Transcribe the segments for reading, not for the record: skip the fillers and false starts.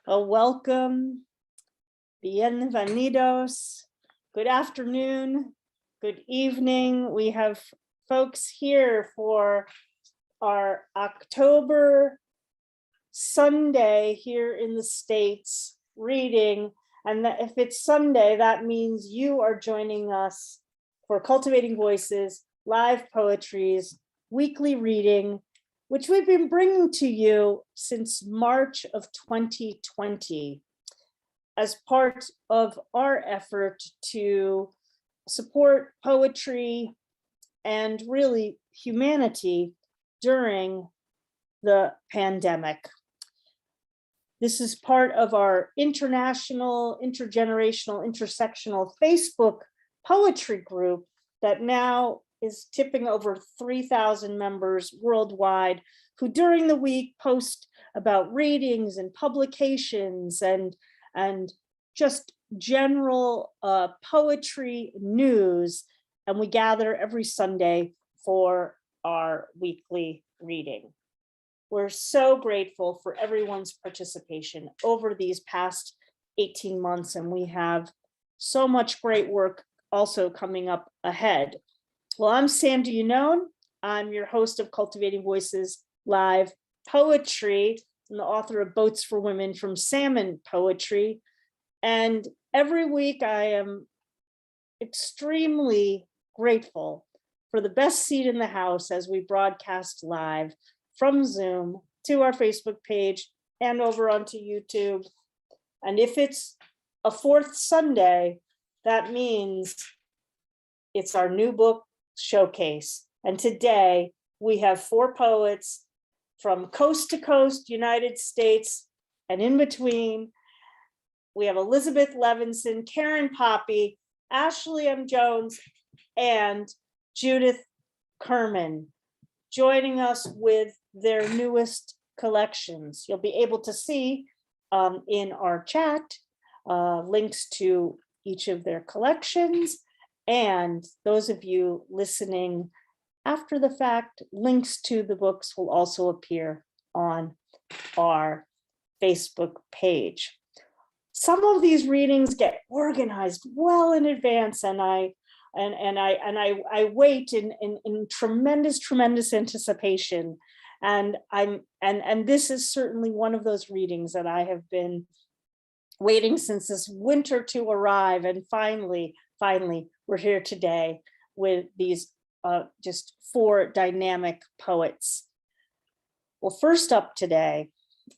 Welcome, bienvenidos, good afternoon, good evening. We have folks here for our October Sunday here in the States reading. And if it's Sunday, that means you are joining us for Cultivating Voices, live poetries, weekly reading, which we've been bringing to you since March of 2020 as part of our effort to support poetry and really humanity during the pandemic. This is part of our international, intergenerational, intersectional Facebook poetry group that now is tipping over 3,000 members worldwide, who during the week post about readings and publications and just general poetry news. And we gather every Sunday for our weekly reading. We're so grateful for everyone's participation over these past 18 months, and we have so much great work also coming up ahead. Well, I'm Sandy Yannone. I'm your host of Cultivating Voices Live Poetry and the author of Boats for Women from Salmon Poetry. And every week I am extremely grateful for the best seat in the house as we broadcast live from Zoom to our Facebook page and over onto YouTube. And if it's a fourth Sunday, that means it's our new book showcase. And today we have 4 poets from coast to coast, United States, and in between. We have Elizabeth Levinson, Karen Poppy, Ashley M. Jones, and Judith Kerman joining us with their newest collections. You'll be able to see in our chat links to each of their collections. And those of you listening after the fact, links to the books will also appear on our Facebook page. Some of these readings get organized well in advance, and I wait in tremendous anticipation. And this is certainly one of those readings that I have been waiting since this winter to arrive. And finally, we're here today with these just 4 dynamic poets. Well, first up today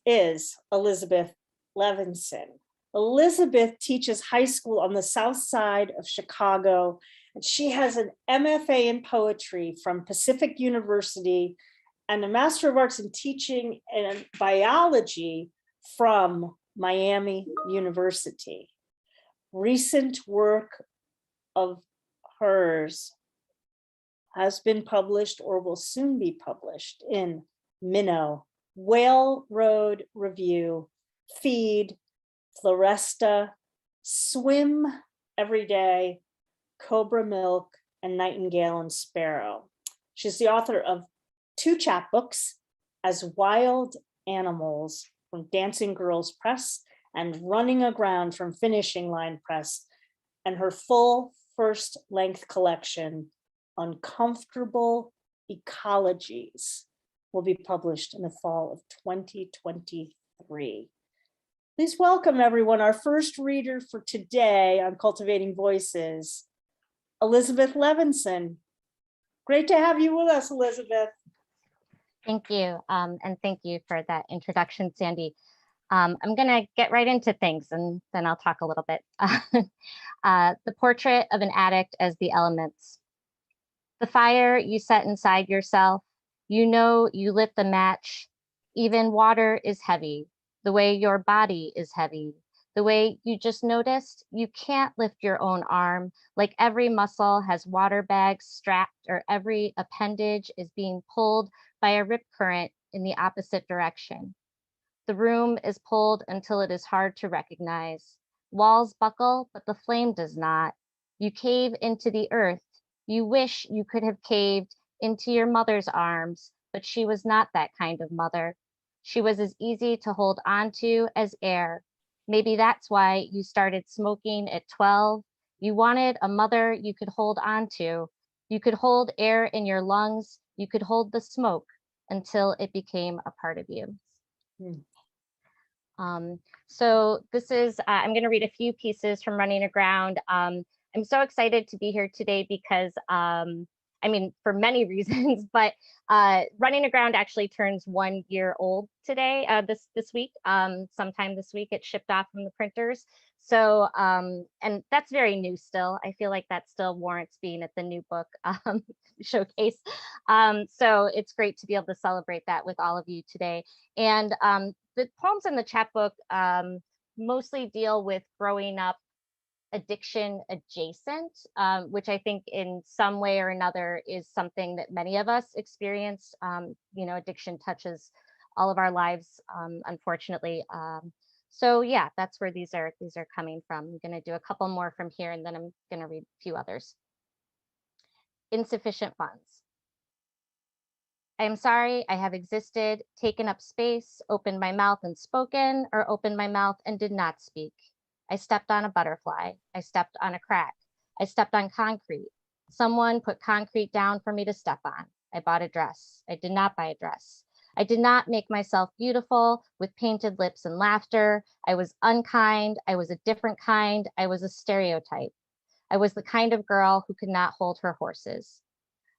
is Elizabeth Levinson. Elizabeth teaches high school on the south side of Chicago, and she has an MFA in poetry from Pacific University and a Master of Arts in Teaching and Biology from Miami University. Recent work of hers has been published or will soon be published in Minnow, Whale Road Review, Feed, Floresta, Swim Every Day, Cobra Milk, and Nightingale and Sparrow. She's the author of 2 chapbooks, As Wild Animals from Dancing Girls Press and Running Aground from Finishing Line Press, and her full first-length collection, Uncomfortable Ecologies, will be published in the fall of 2023. Please welcome everyone, our first reader for today on Cultivating Voices, Elizabeth Levinson. Great to have you with us, Elizabeth. Thank you, and thank you for that introduction, Sandy. I'm gonna get right into things and then I'll talk a little bit. The portrait of an addict as the elements. The fire you set inside yourself, you know you lit the match. Even water is heavy, the way your body is heavy, the way you just noticed you can't lift your own arm, like every muscle has water bags strapped or every appendage is being pulled by a rip current in the opposite direction. The room is pulled until it is hard to recognize. Walls buckle, but the flame does not. You cave into the earth. You wish you could have caved into your mother's arms, but she was not that kind of mother. She was as easy to hold on to as air. Maybe that's why you started smoking at 12. You wanted a mother you could hold on to. You could hold air in your lungs. You could hold the smoke until it became a part of you. Hmm. So this is, I'm going to read a few pieces from Running Aground. I'm so excited to be here today because, I mean, for many reasons, but Running Aground actually turns 1 year old today, this week, sometime this week. It shipped off from the printers. So, and that's very new still. I feel like that still warrants being at the new book showcase. So it's great to be able to celebrate that with all of you today. And the poems in the chapbook mostly deal with growing up addiction adjacent, which I think in some way or another is something that many of us experience. You know, addiction touches all of our lives, unfortunately. So yeah, that's where these are coming from. I'm going to do a couple more from here, and then I'm going to read a few others. Insufficient funds. I am sorry I have existed, taken up space, opened my mouth and spoken, or opened my mouth and did not speak. I stepped on a butterfly. I stepped on a crack. I stepped on concrete. Someone put concrete down for me to step on. I bought a dress. I did not buy a dress. I did not make myself beautiful with painted lips and laughter. I was unkind. I was a different kind. I was a stereotype. I was the kind of girl who could not hold her horses.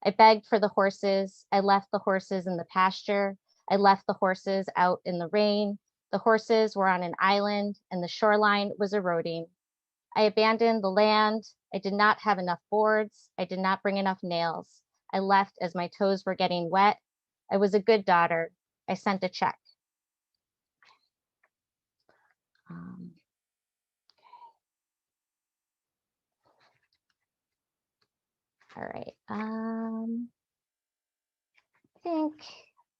I begged for the horses. I left the horses in the pasture. I left the horses out in the rain. The horses were on an island and the shoreline was eroding. I abandoned the land. I did not have enough boards. I did not bring enough nails. I left as my toes were getting wet. I was a good daughter. I sent a check. All right. I think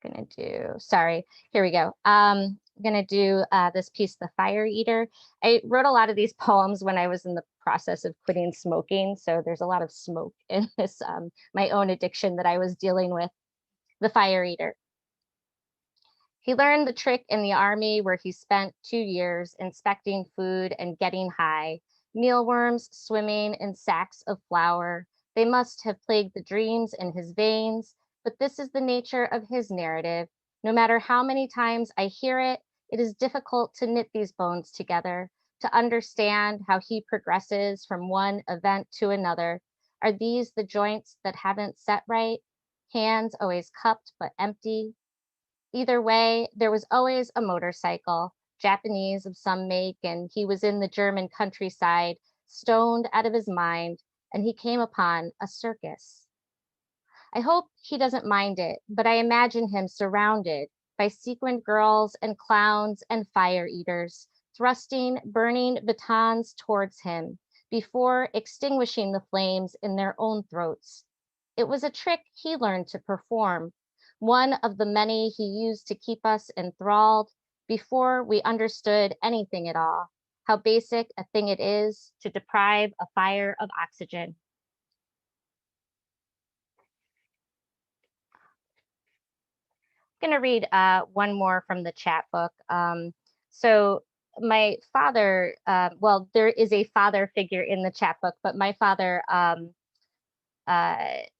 I'm gonna do, sorry, here we go. I'm gonna do this piece, The Fire Eater. I wrote a lot of these poems when I was in the process of quitting smoking. So there's a lot of smoke in this, my own addiction that I was dealing with. The Fire Eater. He learned the trick in the army where he spent 2 years inspecting food and getting high. Mealworms swimming in sacks of flour. They must have plagued the dreams in his veins, but this is the nature of his narrative. No matter how many times I hear it, it is difficult to knit these bones together, to understand how he progresses from one event to another. Are these the joints that haven't set right? Hands always cupped but empty. Either way, there was always a motorcycle, Japanese of some make, and he was in the German countryside, stoned out of his mind, and he came upon a circus. I hope he doesn't mind it, but I imagine him surrounded by sequined girls and clowns and fire eaters, thrusting burning batons towards him before extinguishing the flames in their own throats. It was a trick he learned to perform, one of the many he used to keep us enthralled before we understood anything at all, how basic a thing it is to deprive a fire of oxygen. I'm going to read one more from the chat book. So my father, well, there is a father figure in the chat book, but my father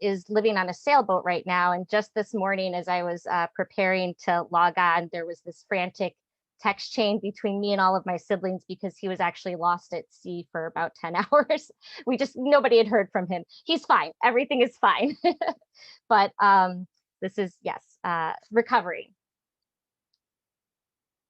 is living on a sailboat right now. And just this morning, as I was preparing to log on, there was this frantic text chain between me and all of my siblings because he was actually lost at sea for about 10 hours. Nobody had heard from him. He's fine. Everything is fine. But this is, yes, recovering.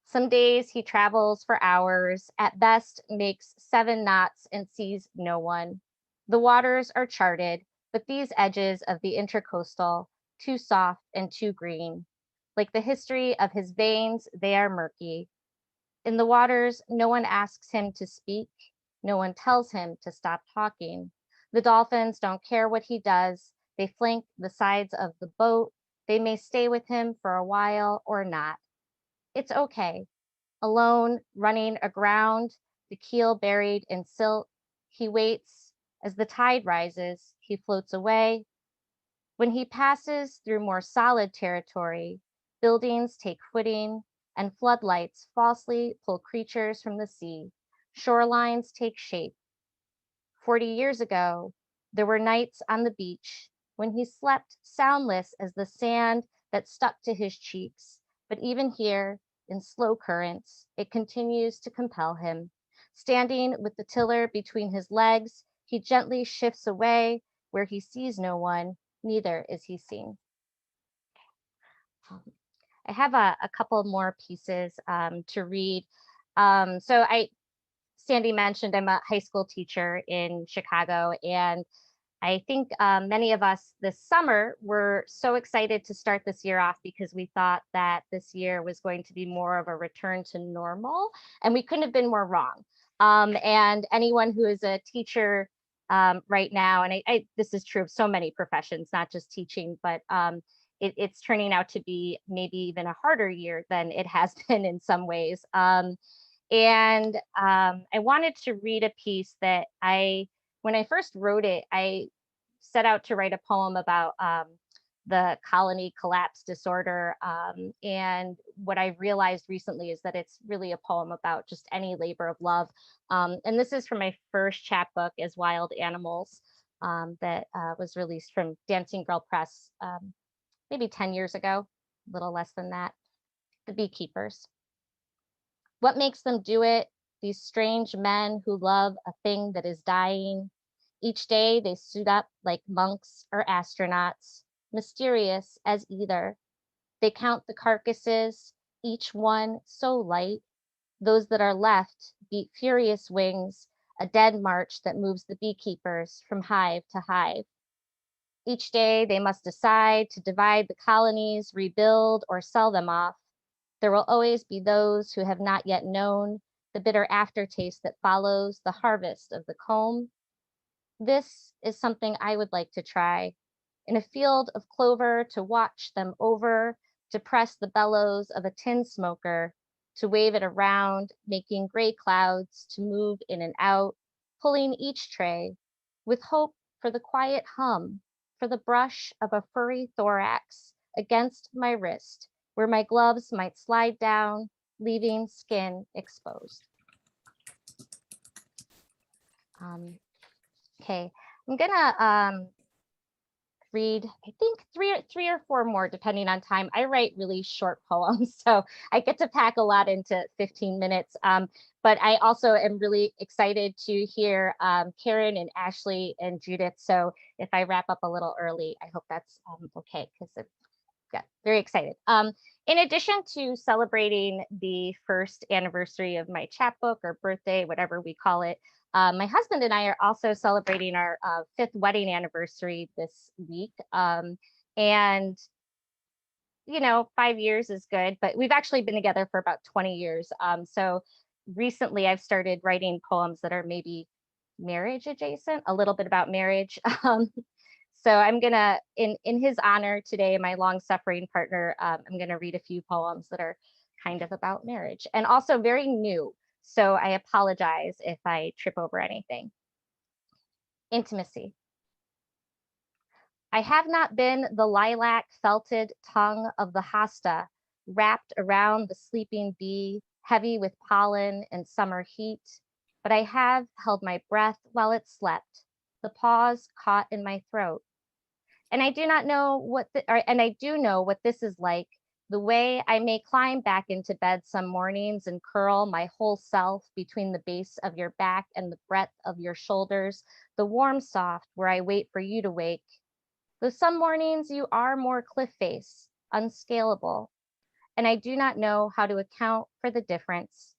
Some days he travels for hours, at best makes 7 knots and sees no one. The waters are charted, but these edges of the intercoastal, too soft and too green. Like the history of his veins, they are murky. In the waters, no one asks him to speak. No one tells him to stop talking. The dolphins don't care what he does. They flank the sides of the boat. They may stay with him for a while or not. It's okay. Alone, running aground, the keel buried in silt, he waits. As the tide rises, he floats away. When he passes through more solid territory, Buildings take footing, and floodlights falsely pull creatures from the sea. Shorelines take shape. 40 years ago, there were nights on the beach when he slept soundless as the sand that stuck to his cheeks. But even here, in slow currents, it continues to compel him. Standing with the tiller between his legs, he gently shifts away where he sees no one, neither is he seen. I have a couple more pieces to read. Sandy mentioned I'm a high school teacher in Chicago, and I think many of us this summer were so excited to start this year off because we thought that this year was going to be more of a return to normal, and we couldn't have been more wrong. And anyone who is a teacher right now, and this is true of so many professions, not just teaching, but it's turning out to be maybe even a harder year than it has been in some ways. I wanted to read a piece that when I first wrote it, I set out to write a poem about the colony collapse disorder. And what I realized recently is that it's really a poem about just any labor of love. And this is from my first chapbook as Wild Animals that was released from Dancing Girl Press maybe 10 years ago, a little less than that. The Beekeepers. What makes them do it? These strange men who love a thing that is dying. Each day they suit up like monks or astronauts, mysterious as either. They count the carcasses, each one so light. Those that are left beat furious wings, a dead march that moves the beekeepers from hive to hive. Each day they must decide to divide the colonies, rebuild, or sell them off. There will always be those who have not yet known the bitter aftertaste that follows the harvest of the comb. This is something I would like to try. In a field of clover, to watch them over, to press the bellows of a tin smoker, to wave it around, making gray clouds to move in and out, pulling each tray, with hope for the quiet hum, for the brush of a furry thorax against my wrist, where my gloves might slide down, leaving skin exposed. Okay, I'm gonna read, I think three or four more, depending on time. I write really short poems, so I get to pack a lot into 15 minutes. But I also am really excited to hear Karen and Ashley and Judith. So if I wrap up a little early, I hope that's okay, because yeah, very excited. In addition to celebrating the first anniversary of my chapbook or birthday, whatever we call it, my husband and I are also celebrating our 5th wedding anniversary this week. And, you know, 5 years is good, but we've actually been together for about 20 years. So recently I've started writing poems that are maybe marriage adjacent, a little bit about marriage. So I'm gonna, in his honor today, my long-suffering partner, I'm gonna read a few poems that are kind of about marriage and also very new. So I apologize if I trip over anything. Intimacy. I have not been the lilac felted tongue of the hosta, wrapped around the sleeping bee, heavy with pollen and summer heat, but I have held my breath while it slept, the pause caught in my throat. And I do not know and I do know what this is like, the way I may climb back into bed some mornings and curl my whole self between the base of your back and the breadth of your shoulders, the warm soft where I wait for you to wake. Though some mornings you are more cliff face, unscalable, and I do not know how to account for the difference.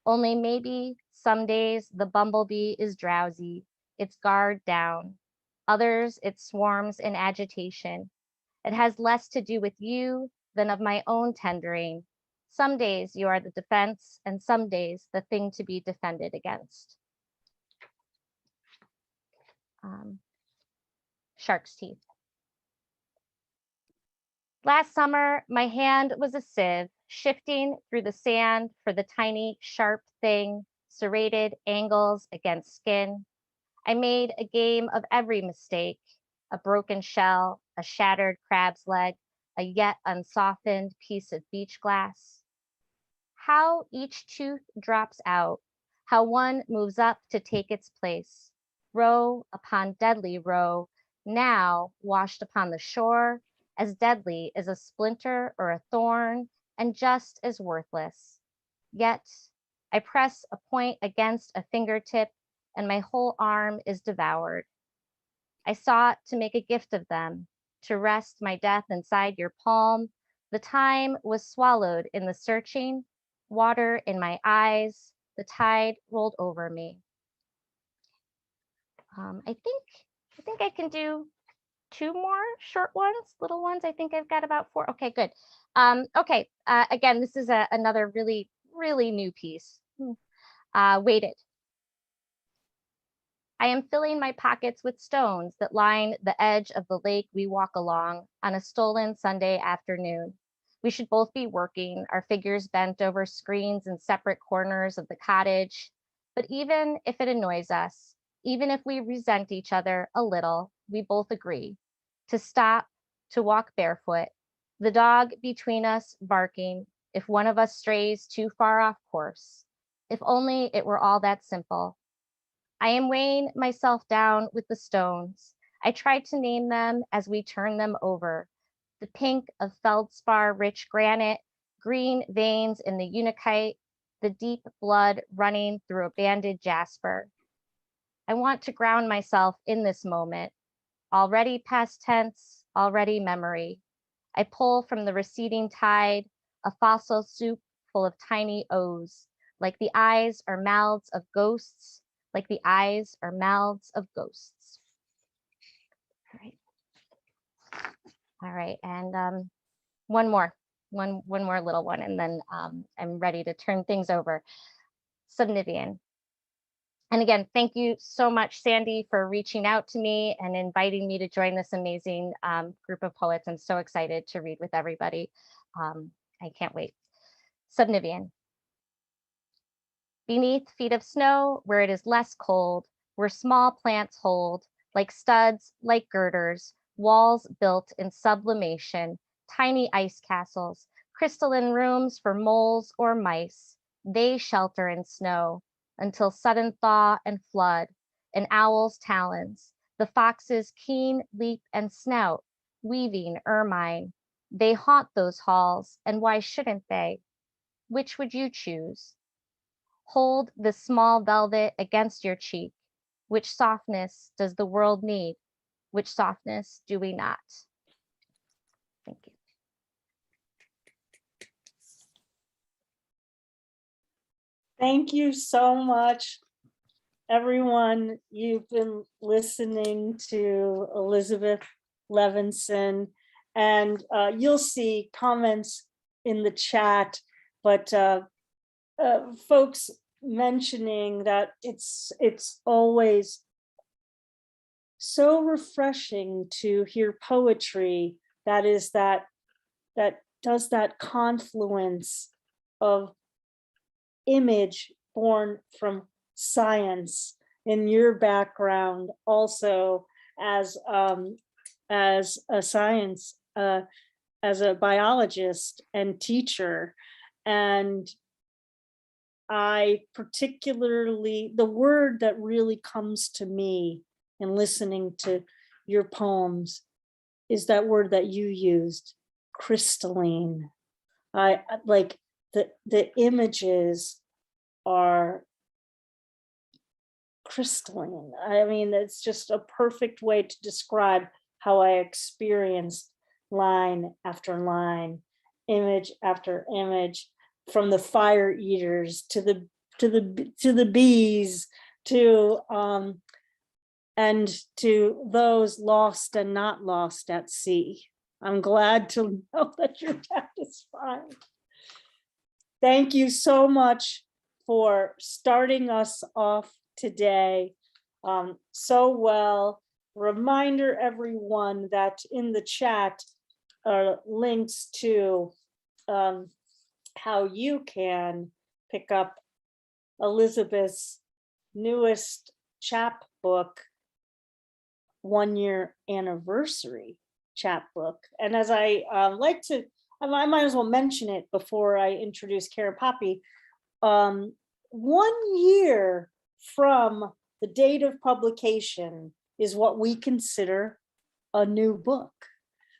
Only maybe some days the bumblebee is drowsy, its guard down. Others, it swarms in agitation. It has less to do with you than of my own tendering. Some days you are the defense, and some days the thing to be defended against. Shark's teeth. Last summer, my hand was a sieve, shifting through the sand for the tiny, sharp thing, serrated angles against skin. I made a game of every mistake, a broken shell, a shattered crab's leg, a yet unsoftened piece of beach glass. How each tooth drops out, how one moves up to take its place, row upon deadly row, now washed upon the shore, as deadly as a splinter or a thorn, and just as worthless. Yet I press a point against a fingertip, and my whole arm is devoured. I sought to make a gift of them, to rest my death inside your palm. The time was swallowed in the searching, water in my eyes, the tide rolled over me. I think I can do 2 more short ones, little ones. I think I've got about 4. Okay, good. Okay, again, this is another really, really new piece. Weighted. I am filling my pockets with stones that line the edge of the lake we walk along on a stolen Sunday afternoon. We should both be working, our figures bent over screens in separate corners of the cottage. But even if it annoys us, even if we resent each other a little, we both agree to stop, to walk barefoot, the dog between us barking if one of us strays too far off course. If only it were all that simple. I am weighing myself down with the stones. I try to name them as we turn them over. The pink of feldspar-rich granite, green veins in the unakite, the deep blood running through a banded jasper. I want to ground myself in this moment, already past tense, already memory. I pull from the receding tide a fossil soup full of tiny O's, like the eyes or mouths of ghosts, like the eyes or mouths of ghosts. All right, and one more little one, and then I'm ready to turn things over. Subnivian. And again, thank you so much, Sandy, for reaching out to me and inviting me to join this amazing group of poets. I'm so excited to read with everybody. I can't wait. Subnivian. Beneath feet of snow, where it is less cold, where small plants hold, like studs, like girders, walls built in sublimation, tiny ice castles, crystalline rooms for moles or mice. They shelter in snow until sudden thaw and flood, an owl's talons, the fox's keen leap and snout, weaving ermine. They haunt those halls, and why shouldn't they? Which would you choose? Hold the small velvet against your cheek. Which softness does the world need? Which softness do we not? Thank you. Thank you so much, everyone. You've been listening to Elizabeth Levinson, and you'll see comments in the chat, but folks mentioning that it's always so refreshing to hear poetry that does that confluence of image born from science. In your background also as a science, as a biologist and teacher. And I particularly, the word that really comes to me in listening to your poems is that word that you used, crystalline. I like the images are crystalline. I mean, it's just a perfect way to describe how I experienced line after line, image after image, from the fire eaters to the bees, to and to those lost and not lost at sea. I'm glad to know that your dad is fine. Thank you so much for starting us off today so well. Reminder everyone that in the chat are links to how you can pick up Elizabeth's newest chapbook 1-year anniversary chapbook. And as I like to, I might as well mention it before I introduce Karen Poppy. 1 year from the date of publication is what we consider a new book.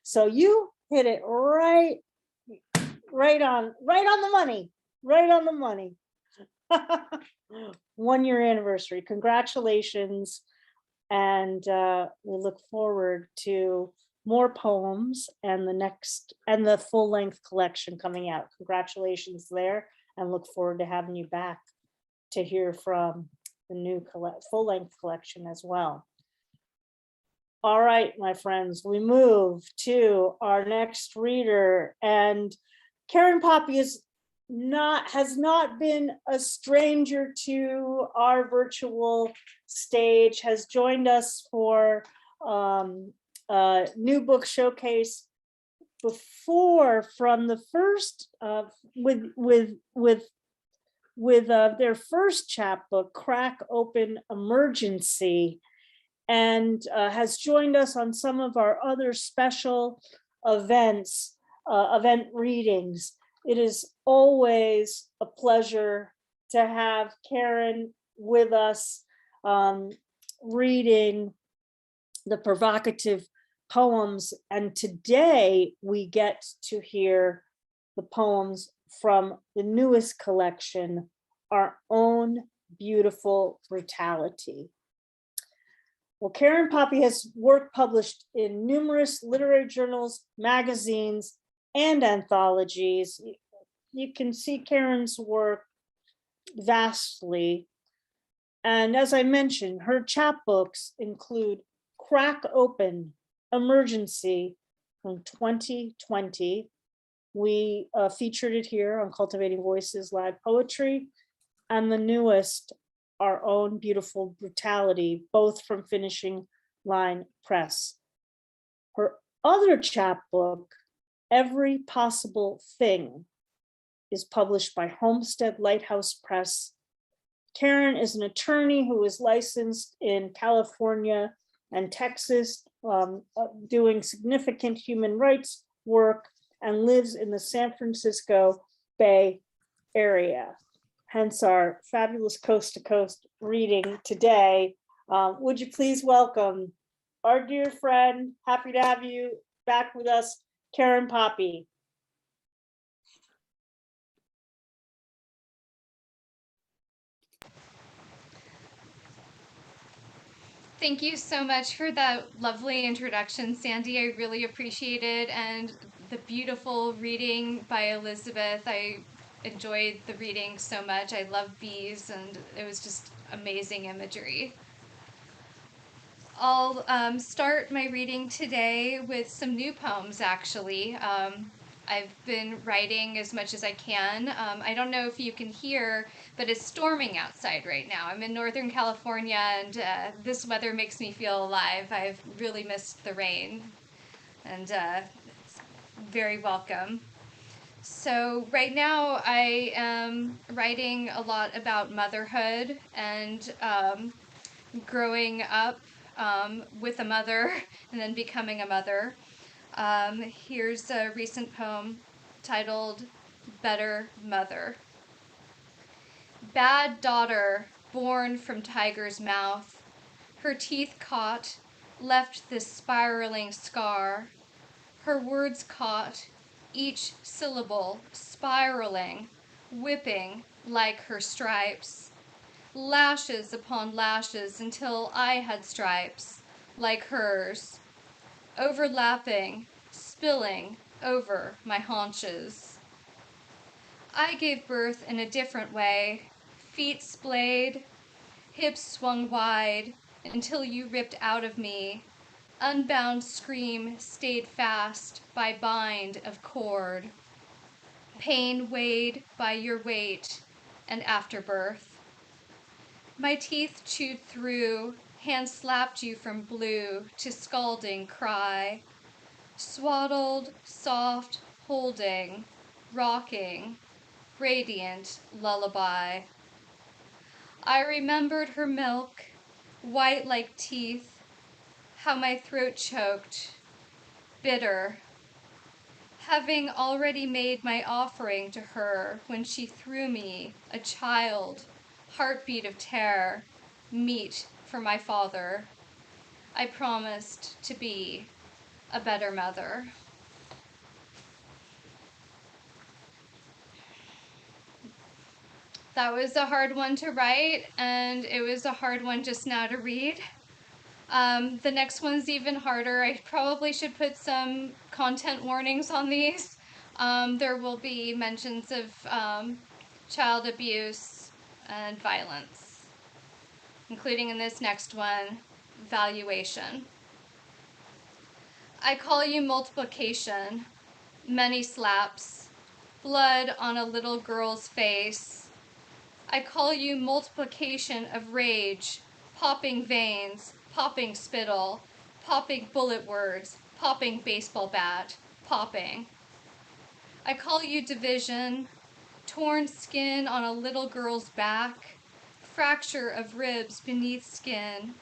So you hit it right on the money, right on the money. 1 year anniversary. Congratulations. And we look forward to more poems and the full length collection coming out. Congratulations there, and look forward to having you back to hear from the new full length collection as well. All right, my friends, we move to our next reader, and Karen Poppy has not been a stranger to our virtual stage, has joined us for new book showcase before, from the first with their first chapbook, Crack Open Emergency, and has joined us on some of our other special events, event readings. It is always a pleasure to have Karen with us, reading the provocative poems. And today we get to hear the poems from the newest collection, Our Own Beautiful Brutality. Well, Karen Poppy has work published in numerous literary journals, magazines, and anthologies. You can see Karen's work vastly. And as I mentioned, her chapbooks include Crack Open Emergency from 2020. We featured it here on Cultivating Voices Live Poetry, and the newest, Our Own Beautiful Brutality, both from Finishing Line Press. Her other chapbook, Every Possible Thing, is published by Homestead Lighthouse Press. Karen is an attorney who is licensed in California and Texas, doing significant human rights work, and lives in the San Francisco Bay Area. Hence our fabulous coast to coast reading today. Would you please welcome our dear friend, happy to have you back with us, Karen Poppy. Thank you so much for that lovely introduction, Sandy. I really appreciate it. And the beautiful reading by Elizabeth. I enjoyed the reading so much. I love bees, and it was just amazing imagery. I'll start my reading today with some new poems, actually. I've been writing as much as I can. I don't know if you can hear, but it's storming outside right now. I'm in Northern California, and this weather makes me feel alive. I've really missed the rain, and it's very welcome. So right now I am writing a lot about motherhood and growing up with a mother and then becoming a mother. Here's a recent poem titled Better Mother. Bad daughter, born from tiger's mouth, her teeth caught, left this spiraling scar. Her words caught, each syllable spiraling, whipping like her stripes. Lashes upon lashes until I had stripes like hers, overlapping, spilling over my haunches. I gave birth in a different way, feet splayed, hips swung wide until you ripped out of me. Unbound scream stayed fast by bind of cord. Pain weighed by your weight and afterbirth. My teeth chewed through, hands slapped you from blue to scalding cry. Swaddled, soft, holding, rocking, radiant lullaby. I remembered her milk, white like teeth, how my throat choked. bitter, having already made my offering to her when she threw me, a child, heartbeat of terror, meat for my father. I promised to be a better mother. That was a hard one to write, and it was a hard one just now to read. The next one's even harder. I probably should put some content warnings on these. There will be mentions of child abuse and violence, including in this next one, valuation. I call you multiplication, many slaps, blood on a little girl's face. I call you multiplication of rage, popping veins, popping spittle, popping bullet words, popping baseball bat, popping. I call you division, torn skin on a little girl's back, fracture of ribs beneath skin,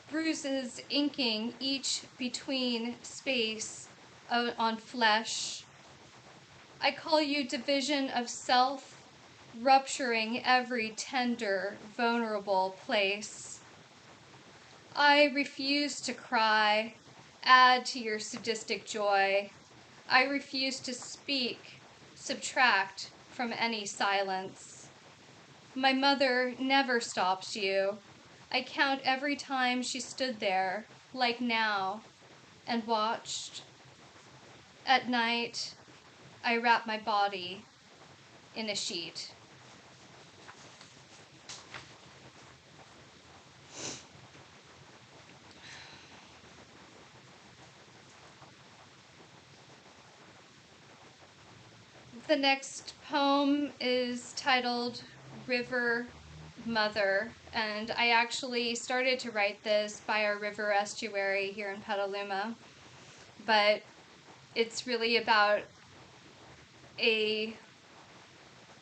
bruises inking each between space on flesh. I call you division of self, rupturing every tender, vulnerable place. I refuse to cry, add to your sadistic joy. I refuse to speak, subtract from any silence. My mother never stops you. I count every time she stood there, like now, and watched. At night, I wrap my body in a sheet. The next poem is titled River Mother, and I actually started to write this by our river estuary here in Petaluma, but it's really about a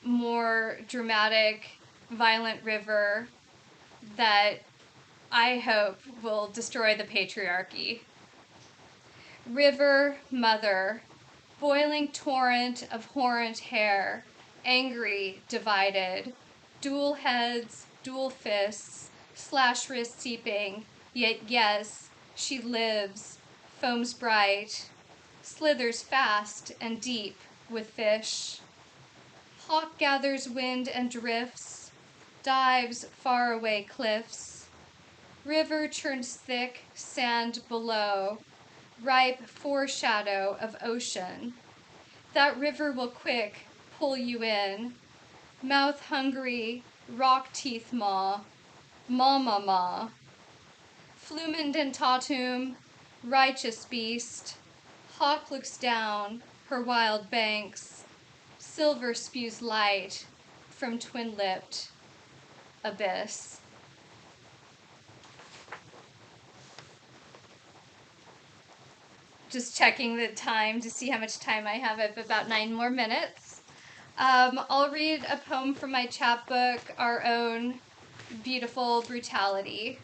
more dramatic, violent river that I hope will destroy the patriarchy. River Mother, boiling torrent of horrent hair, angry, divided, dual heads, dual fists, slash wrist seeping, yet yes, she lives, foams bright, slithers fast and deep with fish. Hawk gathers wind and drifts, dives far away cliffs. River churns thick, sand below, ripe foreshadow of ocean. That river will quick pull you in, mouth hungry, rock teeth maw, maw. Flumen dentatum, righteous beast, hawk looks down her wild banks, silver spews light from twin-lipped abyss. Just checking the time to see how much time I have. I have about 9 more minutes. I'll read a poem from my chapbook, Our Own Beautiful Brutality,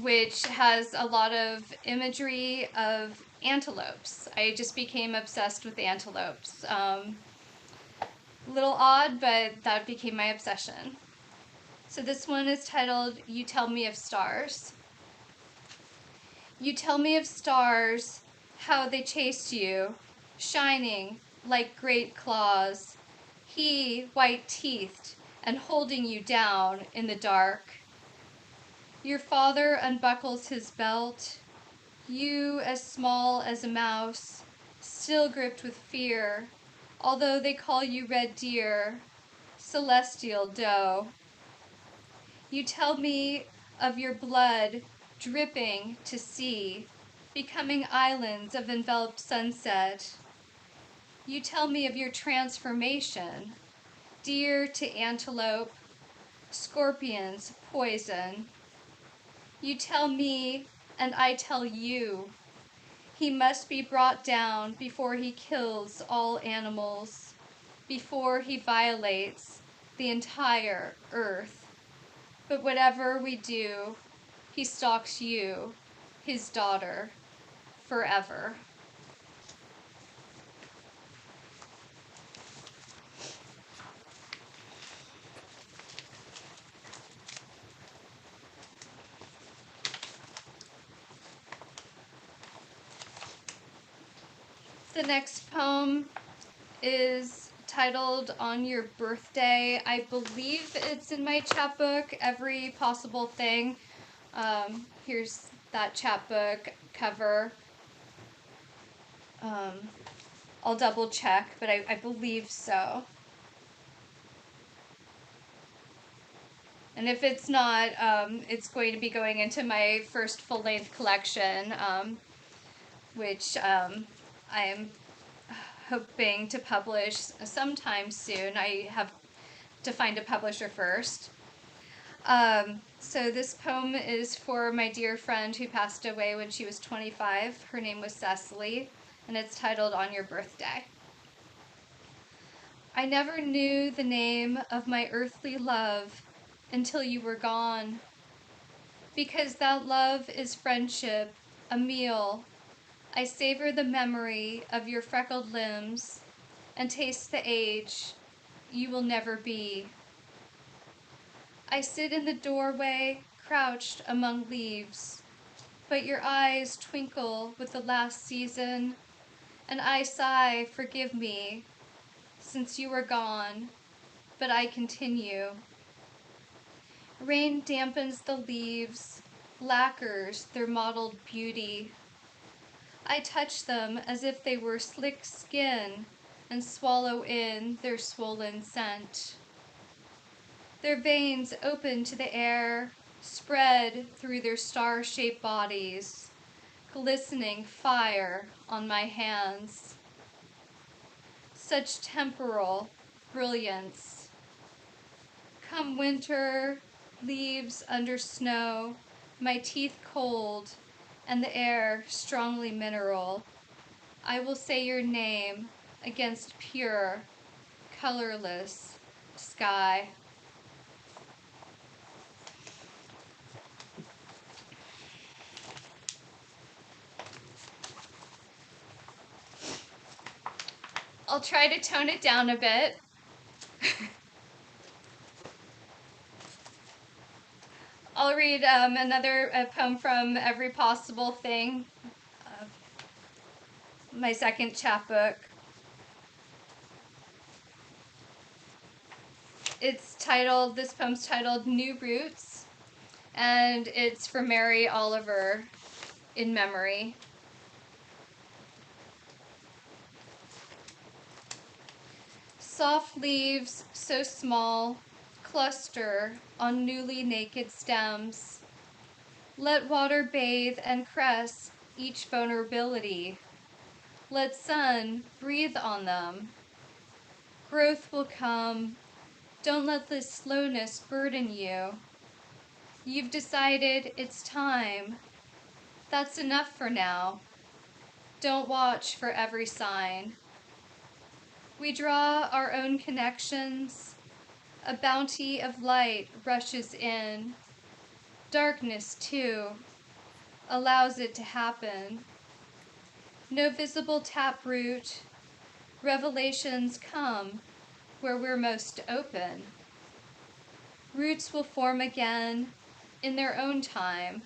which has a lot of imagery of antelopes. I just became obsessed with antelopes. A little odd, but that became my obsession. So this one is titled, You Tell Me of Stars. You tell me of stars, how they chased you, shining like great claws, he white-teethed and holding you down in the dark. Your father unbuckles his belt, you as small as a mouse, still gripped with fear, although they call you red deer, celestial doe. You tell me of your blood dripping to sea, becoming islands of enveloped sunset. You tell me of your transformation, deer to antelope, scorpions, poison. You tell me, and I tell you, he must be brought down before he kills all animals, before he violates the entire earth. But whatever we do, he stalks you, his daughter, forever. The next poem is titled On Your Birthday. I believe it's in my chapbook, Every Possible Thing. Here's that chapbook cover. I'll double check, but I believe so. And if it's not, it's going to be going into my first full-length collection, which I am hoping to publish sometime soon. I have to find a publisher first. So this poem is for my dear friend who passed away when she was 25. Her name was Cecily, and it's titled On Your Birthday. I never knew the name of my earthly love until you were gone, because that love is friendship, a meal. I savor the memory of your freckled limbs and taste the age you will never be. I sit in the doorway, crouched among leaves, but your eyes twinkle with the last season, and I sigh, forgive me, since you are gone, but I continue. Rain dampens the leaves, lacquers their mottled beauty. I touch them as if they were slick skin and swallow in their swollen scent. Their veins open to the air, spread through their star-shaped bodies, glistening fire on my hands. Such temporal brilliance. Come winter, leaves under snow, my teeth cold, and the air strongly mineral, I will say your name against pure, colorless sky. I'll try to tone it down a bit. I'll read another poem from Every Possible Thing, my second chapbook. This poem's titled New Roots, and it's for Mary Oliver in memory. Soft leaves so small cluster on newly naked stems. Let water bathe and caress each vulnerability. Let sun breathe on them. Growth will come. Don't let this slowness burden you. You've decided it's time. That's enough for now. Don't watch for every sign. We draw our own connections. A bounty of light rushes in. Darkness, too, allows it to happen. No visible taproot. Revelations come where we're most open. Roots will form again in their own time.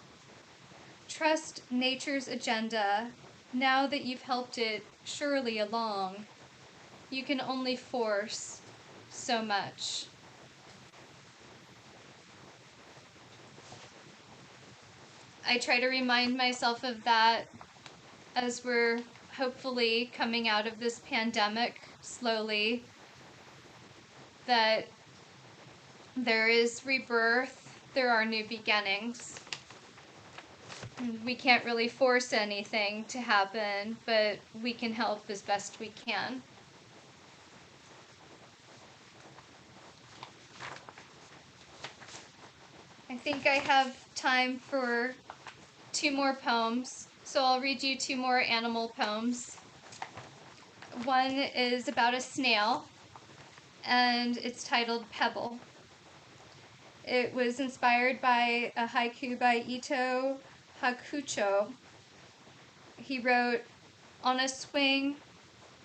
Trust nature's agenda now that you've helped it surely along. You can only force so much. I try to remind myself of that as we're hopefully coming out of this pandemic slowly, that there is rebirth, there are new beginnings. We can't really force anything to happen, but we can help as best we can. I think I have time for 2 more poems, so I'll read you 2 more animal poems. One is about a snail, and it's titled Pebble. It was inspired by a haiku by Ito Hakucho. he wrote, "On a swing,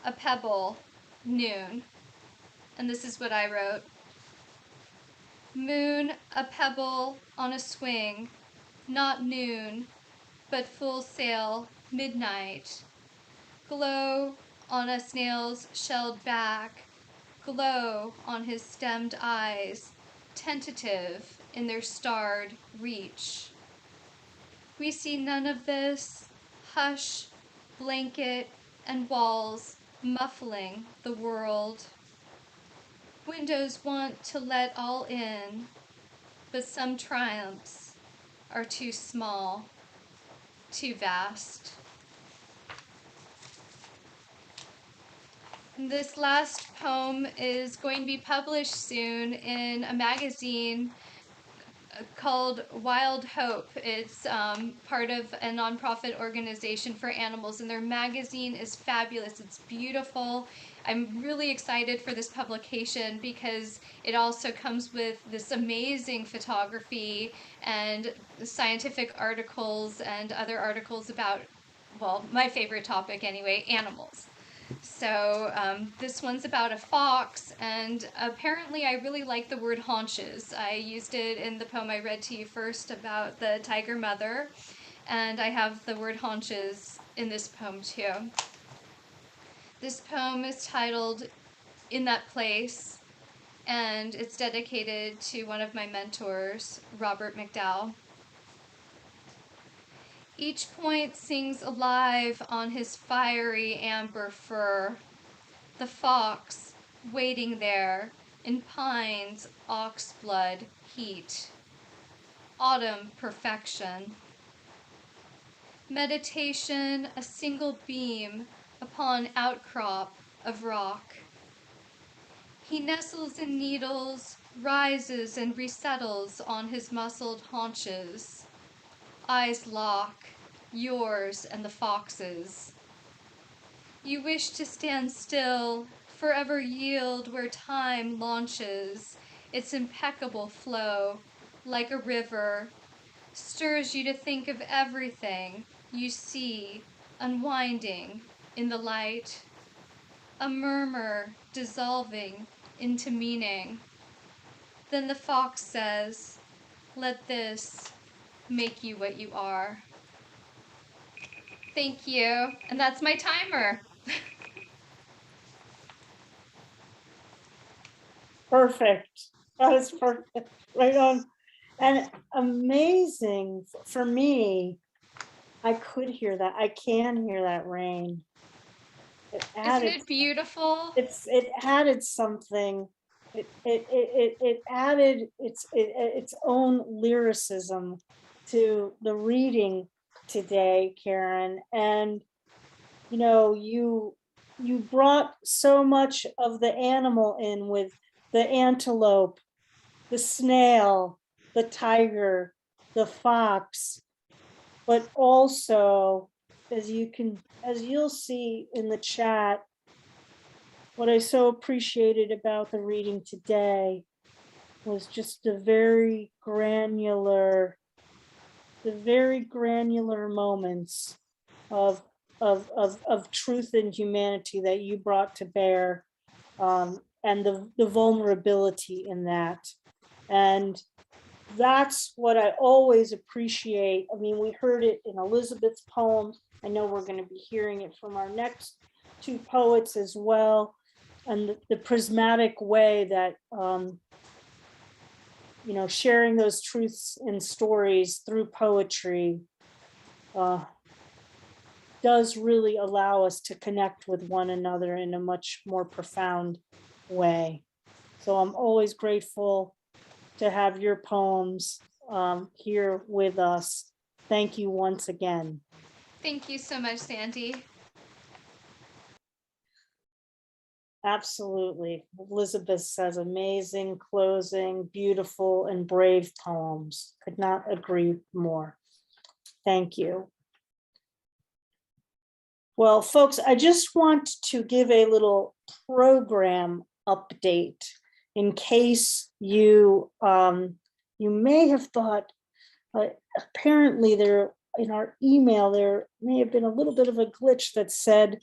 a pebble, noon." And this is what I wrote. "Moon, a pebble on a swing, not noon, but full sail, midnight. Glow on a snail's shelled back, glow on his stemmed eyes, tentative in their starred reach. We see none of this, hush, blanket, and walls muffling the world. Windows want to let all in, but some triumphs are too small, too vast." This last poem is going to be published soon in a magazine called Wild Hope. It's part of a nonprofit organization for animals, and their magazine is fabulous. It's beautiful. I'm really excited for this publication because it also comes with this amazing photography and scientific articles and other articles about, well, my favorite topic anyway, animals. So this one's about a fox, and apparently I really like the word haunches. I used it in the poem I read to you first about the tiger mother, and I have the word haunches in this poem too. This poem is titled "In That Place," and it's dedicated to one of my mentors, Robert McDowell. Each point sings alive on his fiery amber fur. The fox, waiting there, in pine's oxblood heat. Autumn perfection. Meditation, a single beam upon outcrop of rock. He nestles in needles, rises and resettles on his muscled haunches. Eyes lock, yours and the fox's. You wish to stand still, forever yield where time launches its impeccable flow, like a river, stirs you to think of everything you see unwinding in the light, a murmur dissolving into meaning. Then the fox says, "Let this make you what you are." Thank you, and that's my timer. Perfect. That is perfect. Right on. And amazing for me. I could hear that. I can hear that rain. It Isn't added, it beautiful? it added something. It added its own lyricism to the reading today, Karen. And you know, you brought so much of the animal in with the antelope, the snail, the tiger, the fox, but also, as you'll see in the chat, what I so appreciated about the reading today was just the very granular moments of truth and humanity that you brought to bear, and the vulnerability in that. And that's what I always appreciate. I mean, we heard it in Elizabeth's poem. I know we're going to be hearing it from our next two poets as well. And the prismatic way that, you know, sharing those truths and stories through poetry does really allow us to connect with one another in a much more profound way. So I'm always grateful to have your poems here with us. Thank you once again. Thank you so much, Sandy. Absolutely. Elizabeth says amazing, closing, beautiful, and brave poems. Could not agree more. Thank you. Well, folks, I just want to give a little program update in case you you may have thought apparently there email, there may have been a little bit of a glitch that said,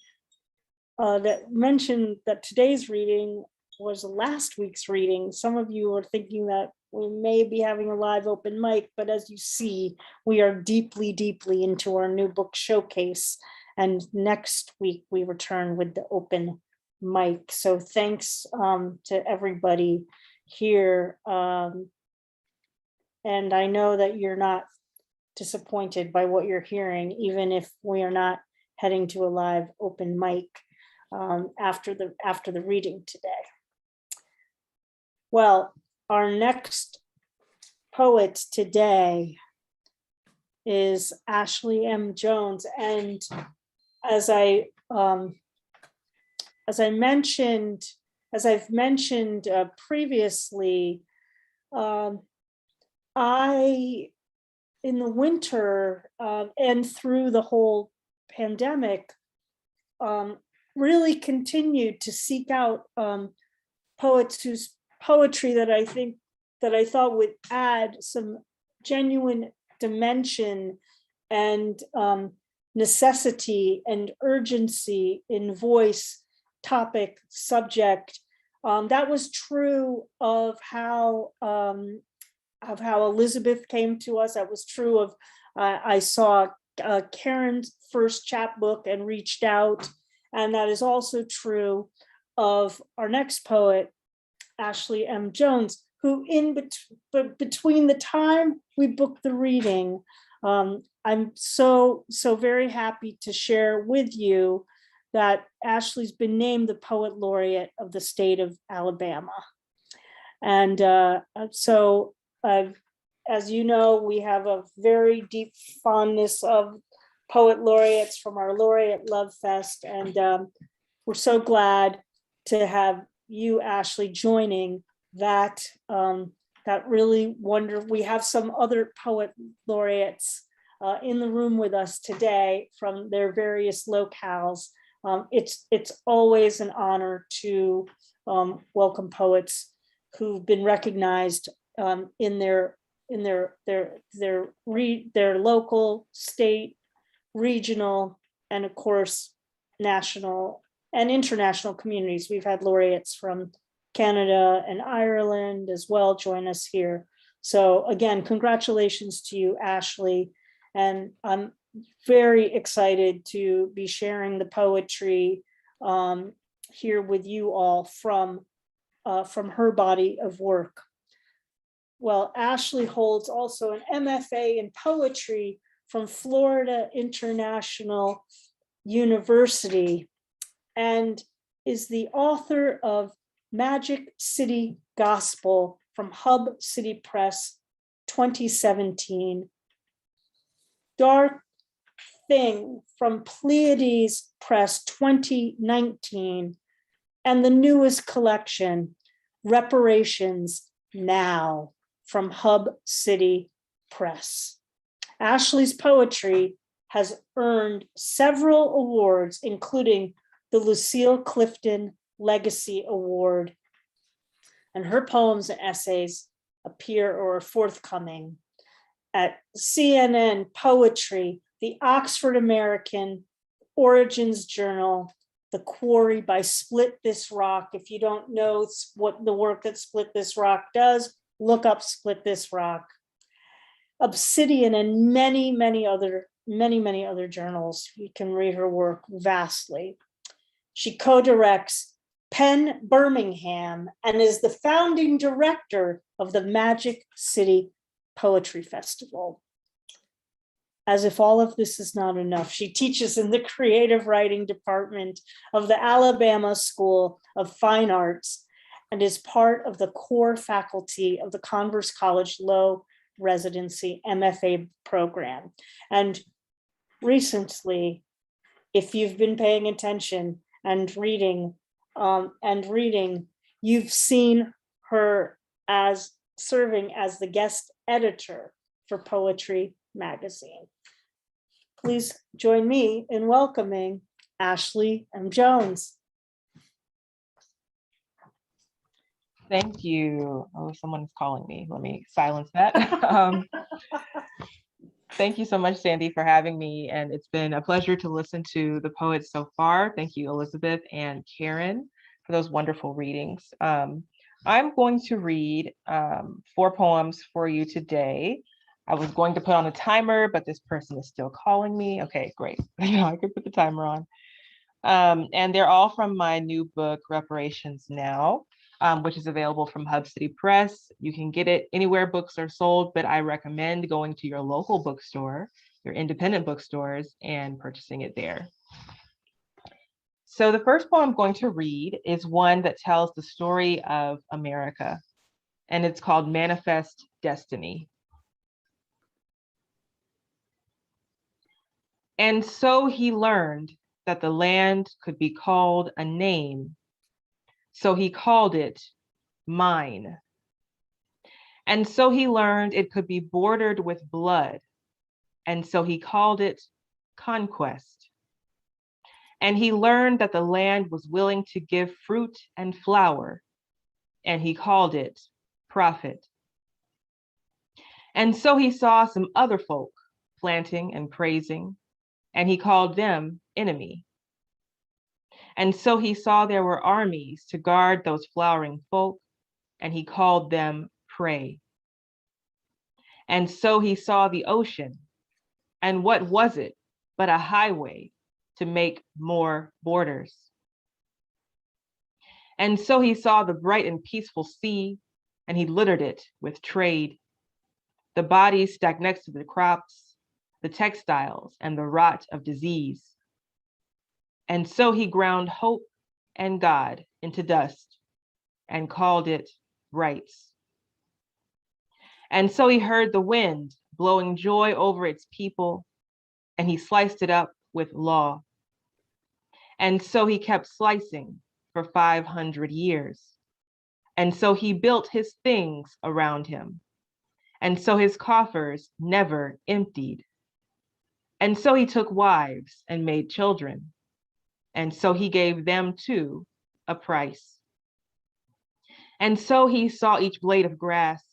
that mentioned that today's reading was last week's reading. Some of you are thinking that we may be having a live open mic, but as you see, we are deeply, deeply into our new book showcase. And next week we return with the open mic. So thanks to everybody here. And I know that you're not disappointed by what you're hearing, even if we are not heading to a live open mic after the reading today. Well, our next poet today is Ashley M. Jones, and as I've mentioned previously, I, in the winter and through the whole pandemic, really continued to seek out poets whose poetry that I thought would add some genuine dimension and necessity and urgency in voice, topic, subject. That was true of how Elizabeth came to us. That was true of, I saw Karen's first chapbook and reached out. And that is also true of our next poet, Ashley M. Jones, who between the time we booked the reading, I'm so very happy to share with you that Ashley's been named the Poet Laureate of the state of Alabama. And as you know, we have a very deep fondness of poet laureates from our Laureate Love Fest. And we're so glad to have you, Ashley, joining that. That really wonderful. We have some other poet laureates in the room with us today from their various locales. It's always an honor to welcome poets who've been recognized in their local, state, regional, and of course, national and international communities. We've had laureates from Canada and Ireland as well join us here. So again, congratulations to you, Ashley. And I'm very excited to be sharing the poetry here with you all from her body of work. Well, Ashley holds also an MFA in poetry from Florida International University and is the author of Magic City Gospel from Hub City Press 2017, Dark Thing from Pleiades Press 2019, and the newest collection, Reparations Now from Hub City Press. Ashley's poetry has earned several awards, including the Lucille Clifton Legacy Award, and her poems and essays appear or are forthcoming at CNN Poetry, the Oxford American, Origins Journal, The Quarry by Split This Rock. If you don't know what the work that Split This Rock does, look up Split This Rock. Obsidian and many other journals. You can read her work vastly. She co-directs Penn Birmingham and is the founding director of the Magic City Poetry Festival. As if all of this is not enough, she teaches in the creative writing department of the Alabama School of Fine Arts and is part of the core faculty of the Converse College Low Residency MFA program. And recently, if you've been paying attention and reading, you've seen her as serving as the guest editor for Poetry Magazine. Please join me in welcoming Ashley M. Jones. Thank you. Oh, someone's calling me. Let me silence that. Thank you so much, Sandy, for having me. And it's been a pleasure to listen to the poets so far. Thank you, Elizabeth and Karen, for those wonderful readings. I'm going to read 4 poems for you today. I was going to put on a timer, but this person is still calling me. Okay, great. I could put the timer on. And they're all from my new book, Reparations Now, which is available from Hub City Press. You can get it anywhere books are sold, but I recommend going to your local bookstore, your independent bookstores, and purchasing it there. So the first poem I'm going to read is one that tells the story of America, and it's called Manifest Destiny. And so he learned that the land could be called a name. So he called it mine. And so he learned it could be bordered with blood. And so he called it conquest. And he learned that the land was willing to give fruit and flower. And he called it profit. And so he saw some other folk planting and praising, and he called them enemy. And so he saw there were armies to guard those flowering folk, and he called them prey. And so he saw the ocean, and what was it but a highway to make more borders? And so he saw the bright and peaceful sea, and he littered it with trade. The bodies stacked next to the crops, the textiles, and the rot of disease. And so he ground hope and God into dust and called it rights. And so he heard the wind blowing joy over its people, and he sliced it up with law. And so he kept slicing for 500 years. And so he built his things around him. And so his coffers never emptied. And so he took wives and made children. And so he gave them too a price. And so he saw each blade of grass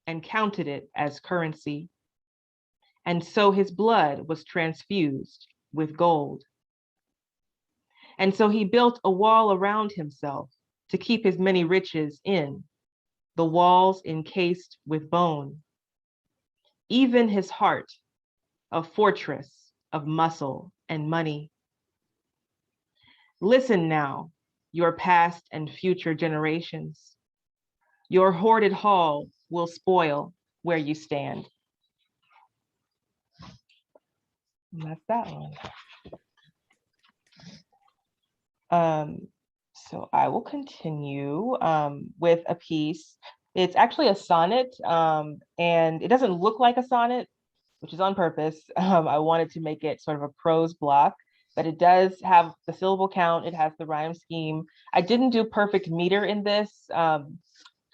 and counted it as currency. And so his blood was transfused with gold. And so he built a wall around himself to keep his many riches in, the walls encased with bone. Even his heart, a fortress of muscle and money. Listen now, your past and future generations. Your hoarded hall will spoil where you stand. And that's that one. So I will continue with a piece. It's actually a sonnet, and it doesn't look like a sonnet, which is on purpose. I wanted to make it sort of a prose block, but it does have the syllable count. It has the rhyme scheme. I didn't do perfect meter in this because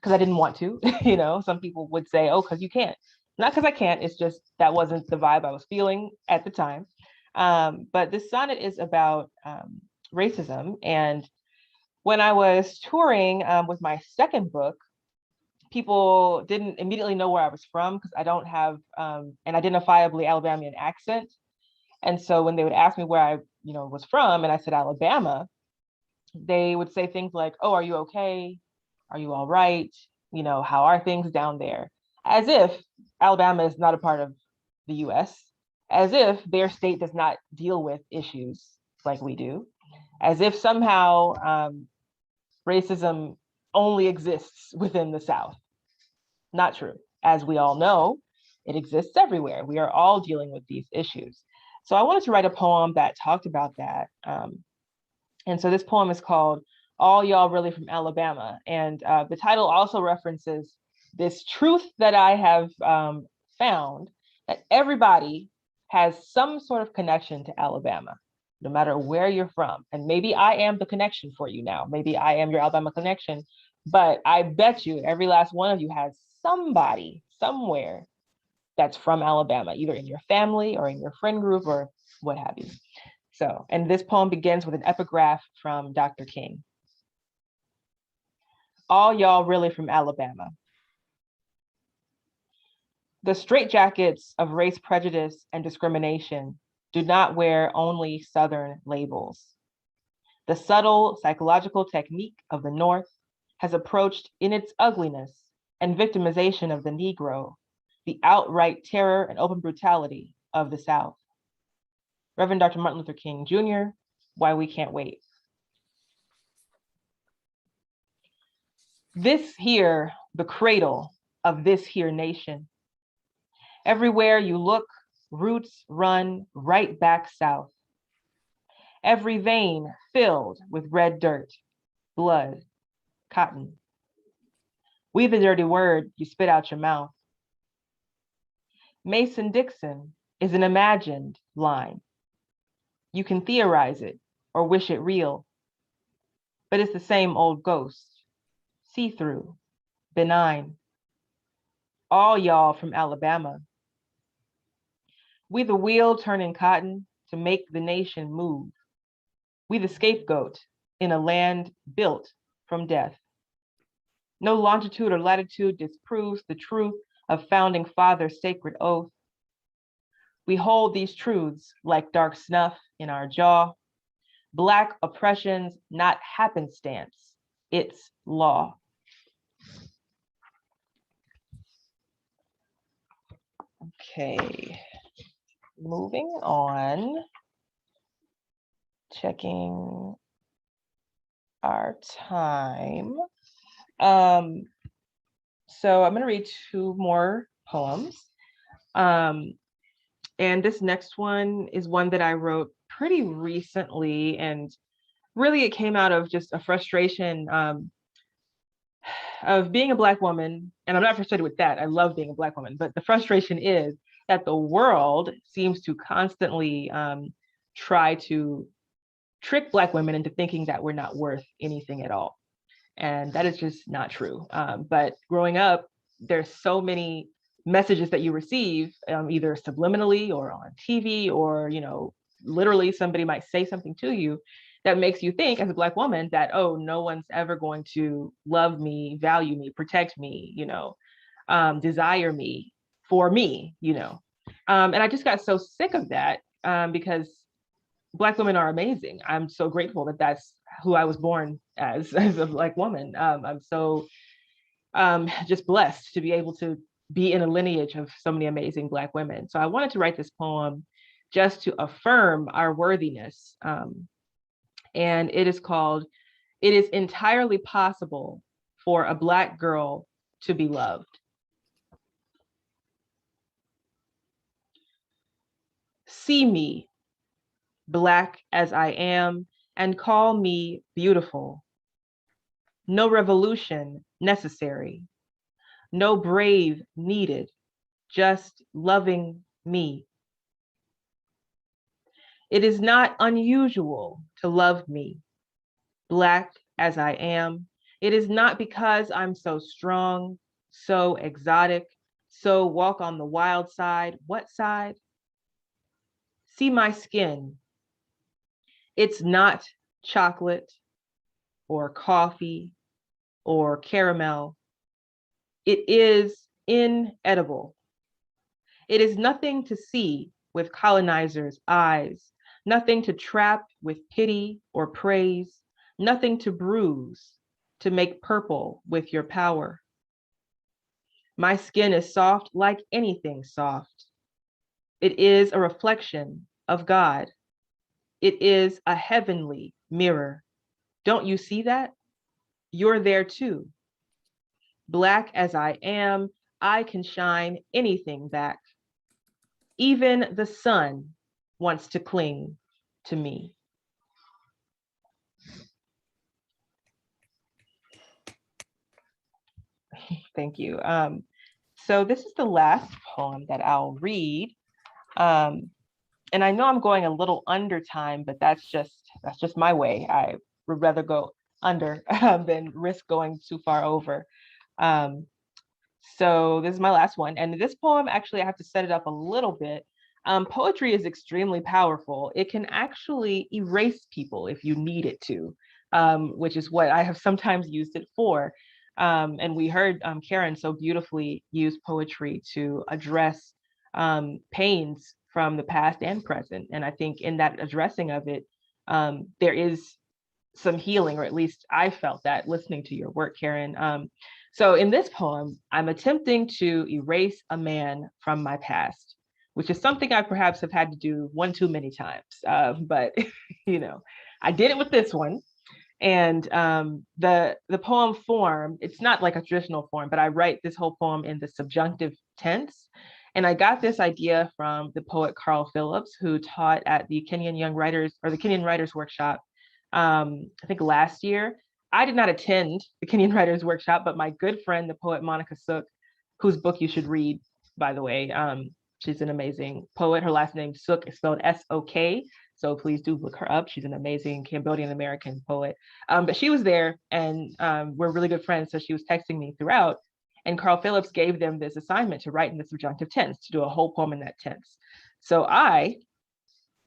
I didn't want to. You know, some people would say, oh, because you can't. Not because I can't, it's just that wasn't the vibe I was feeling at the time. But this sonnet is about racism. And when I was touring with my second book, people didn't immediately know where I was from because I don't have an identifiably Alabamian accent. And so when they would ask me where I, was from, and I said Alabama, they would say things like, "Oh, are you okay? Are you all right? How are things down there?" As if Alabama is not a part of the U.S., as if their state does not deal with issues like we do, as if somehow racism only exists within the South. Not true. As we all know, it exists everywhere. We are all dealing with these issues. So I wanted to write a poem that talked about that. And so this poem is called All Y'all Really from Alabama. And the title also references this truth that I have found, that everybody has some sort of connection to Alabama, no matter where you're from. And maybe I am the connection for you now. Maybe I am your Alabama connection, but I bet you every last one of you has somebody somewhere that's from Alabama, either in your family or in your friend group or what have you. So, and this poem begins with an epigraph from Dr. King. All y'all really from Alabama. The straitjackets of race prejudice and discrimination do not wear only Southern labels. The subtle psychological technique of the North has approached in its ugliness and victimization of the Negro, the outright terror and open brutality of the South. Reverend Dr. Martin Luther King Jr., Why We Can't Wait. This here, the cradle of this here nation. Everywhere you look, roots run right back south. Every vein filled with red dirt, blood, cotton. We the dirty word you spit out your mouth. Mason-Dixon is an imagined line. You can theorize it or wish it real, but it's the same old ghost, see-through, benign. All y'all from Alabama. We the wheel turning cotton to make the nation move. We the scapegoat in a land built from death. No longitude or latitude disproves the truth of founding fathers' sacred oath. We hold these truths like dark snuff in our jaw. Black oppression's not happenstance, it's law. Okay, moving on. Checking our time. So I'm gonna read two more poems. And this next one is one that I wrote pretty recently, and really it came out of just a frustration of being a Black woman. And I'm not frustrated with that, I love being a Black woman, but the frustration is that the world seems to constantly try to trick Black women into thinking that we're not worth anything at all. And that is just not true. But growing up, there's so many messages that you receive, either subliminally or on TV, or literally somebody might say something to you that makes you think as a Black woman that, oh, no one's ever going to love me, value me, protect me, desire me for me, and I just got so sick of that because Black women are amazing. I'm so grateful that that's who I was born as a Black woman. I'm so just blessed to be able to be in a lineage of so many amazing Black women. So I wanted to write this poem just to affirm our worthiness. And it is called, "It is entirely possible for a Black girl to be loved." See me, Black as I am, and call me beautiful. No revolution necessary, no brave needed, just loving me. It is not unusual to love me, Black as I am. It is not because I'm so strong, so exotic, so walk on the wild side. What side? See my skin. It's not chocolate or coffee or caramel. It is inedible. It is nothing to see with colonizers' eyes, nothing to trap with pity or praise, nothing to bruise, to make purple with your power. My skin is soft like anything soft. It is a reflection of God. It is a heavenly mirror. Don't you see that? You're there too. Black as I am, I can shine anything back. Even the sun wants to cling to me. Thank you. So this is the last poem that I'll read. And I know I'm going a little under time, but that's just my way. I would rather go under than risk going too far over. So this is my last one. And this poem, actually, I have to set it up a little bit. Poetry is extremely powerful. It can actually erase people if you need it to, which is what I have sometimes used it for. And we heard Karen so beautifully use poetry to address pains from the past and present. And I think in that addressing of it, there is some healing, or at least I felt that listening to your work, Karen. So in this poem, I'm attempting to erase a man from my past, which is something I perhaps have had to do one too many times. But I did it with this one. And the poem form, it's not like a traditional form, but I write this whole poem in the subjunctive tense. And I got this idea from the poet Carl Phillips, who taught at the Kenyan Young Writers, or the Kenyan Writers Workshop, I think last year. I did not attend the Kenyan Writers Workshop, but my good friend, the poet Monica Sook, whose book you should read, by the way. She's an amazing poet. Her last name Sook is spelled S-O-K. So please do look her up. She's an amazing Cambodian American poet. But she was there, and we're really good friends. So she was texting me throughout. And Carl Phillips gave them this assignment to write in the subjunctive tense, to do a whole poem in that tense. So I,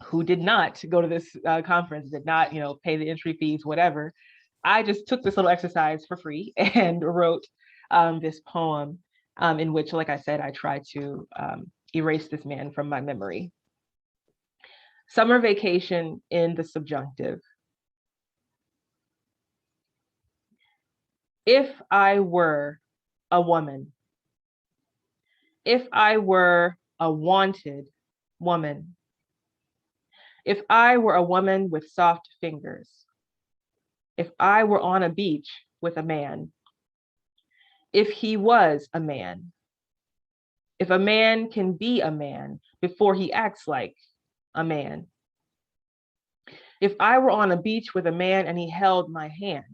who did not go to this conference, did not, pay the entry fees, whatever, I just took this little exercise for free and wrote this poem in which, like I said, I try to erase this man from my memory. Summer vacation in the subjunctive. If I were a woman, if I were a wanted woman, if I were a woman with soft fingers, if I were on a beach with a man, if he was a man, if a man can be a man before he acts like a man, if I were on a beach with a man and he held my hand,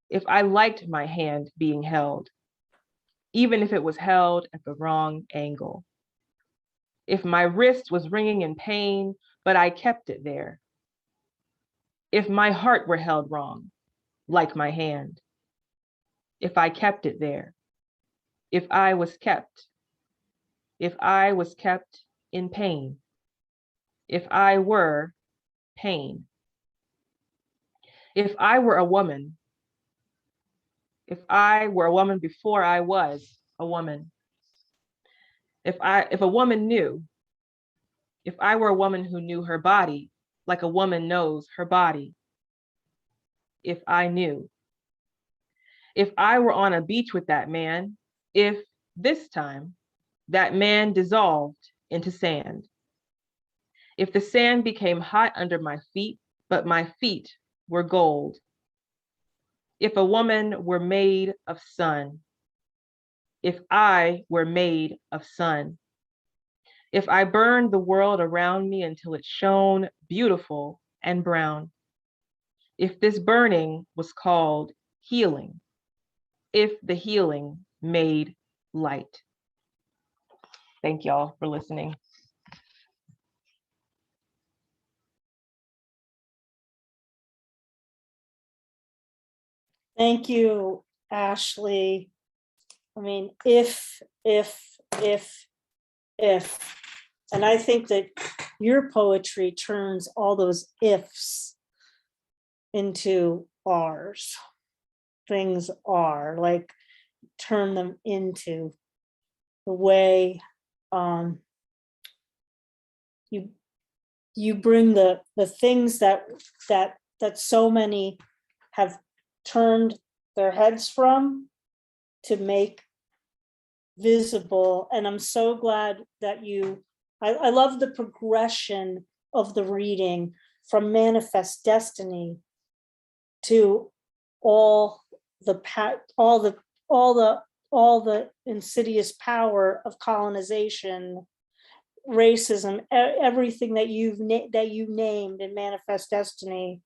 if I liked my hand being held, even if it was held at the wrong angle, if my wrist was ringing in pain, but I kept it there, if my heart were held wrong, like my hand, if I kept it there, if I was kept in pain, if I were pain, if I were a woman, if I were a woman before I was a woman, if a woman knew, if I were a woman who knew her body like a woman knows her body, if I knew, if I were on a beach with that man, if this time that man dissolved into sand, if the sand became hot under my feet, but my feet were gold, if a woman were made of sun, if I were made of sun, if I burned the world around me until it shone beautiful and brown, if this burning was called healing, if the healing made light. Thank y'all for listening. Thank you, Ashley. I mean, if, and I think that your poetry turns all those ifs into R's. Things are, like, turn them into the way you bring the things that so many have turned their heads from to make visible. And I'm so glad that I love the progression of the reading from Manifest Destiny to all the insidious power of colonization, racism, everything that you named in Manifest Destiny,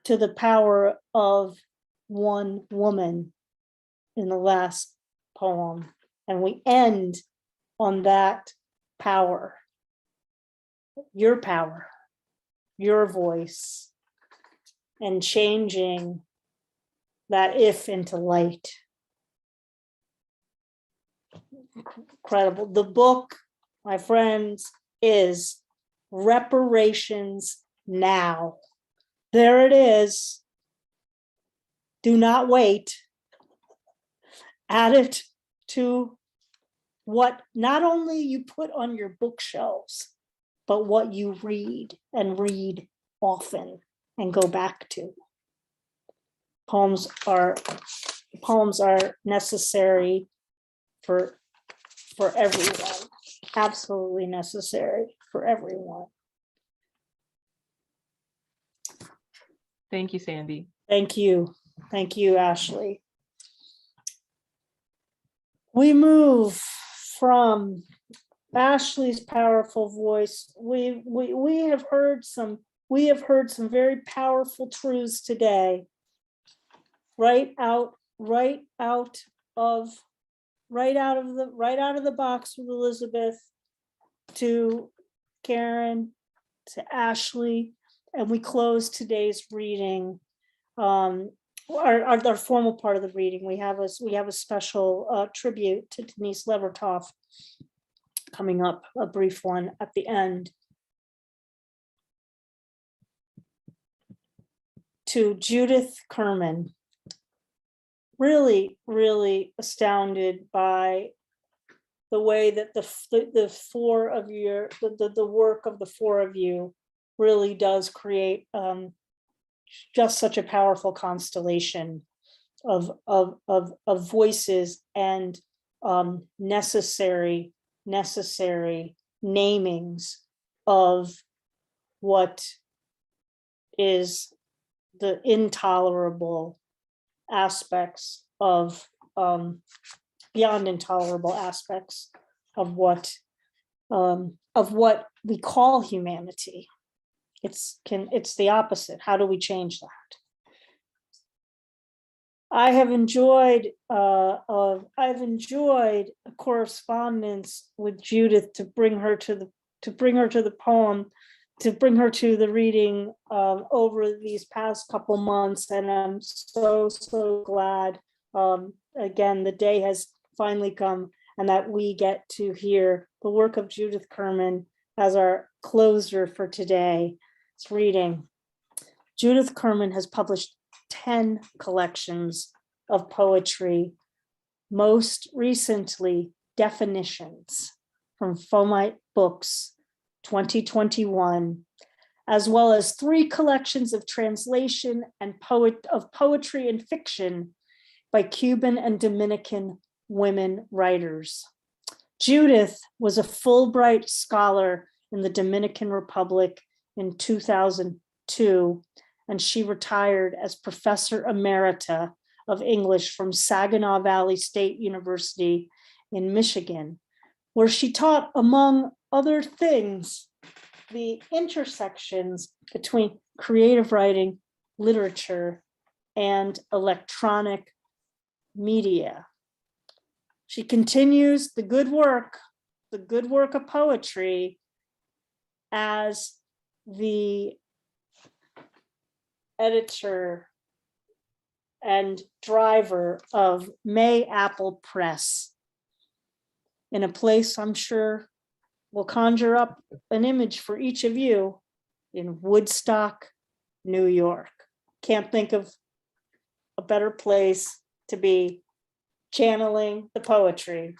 to the power of one woman in the last poem. And we end on that power, your voice, and changing that if into light. Incredible. The book, my friends, is Reparations Now. There it is. Do not wait. Add it to what not only you put on your bookshelves, but what you read and read often and go back to. Poems are necessary for everyone. Absolutely necessary for everyone. Thank you, Sandy. Thank you. Thank you, Ashley. We move from Ashley's powerful voice. We have heard some very powerful truths today. Right out of the box with Elizabeth, to Karen, to Ashley, and we close today's reading. Our formal part of the reading, we have a special tribute to Denise Levertov coming up, a brief one at the end. To Judith Kerman, really astounded by the way that the four of you, the work of the four of you really does create just such a powerful constellation of voices and necessary namings of what is the intolerable aspects of beyond intolerable aspects of what we call humanity. It's the opposite. How do we change that? I've enjoyed a correspondence with Judith to bring her to the poem, to bring her to the reading over these past couple months, and I'm so glad. Again, the day has finally come, and that we get to hear the work of Judith Kerman as our closer for today's reading. Judith Kerman has published 10 collections of poetry, most recently Definitions from Fomite Books 2021, as well as 3 collections of translation and poetry and fiction by Cuban and Dominican women writers. Judith was a Fulbright scholar in the Dominican Republic in 2002, and she retired as Professor Emerita of English from Saginaw Valley State University in Michigan, where she taught, among other things, the intersections between creative writing, literature, and electronic media. She continues the good work of poetry as the editor and driver of May Apple Press, in a place I'm sure will conjure up an image for each of you, in Woodstock, New York. Can't think of a better place to be channeling the poetry.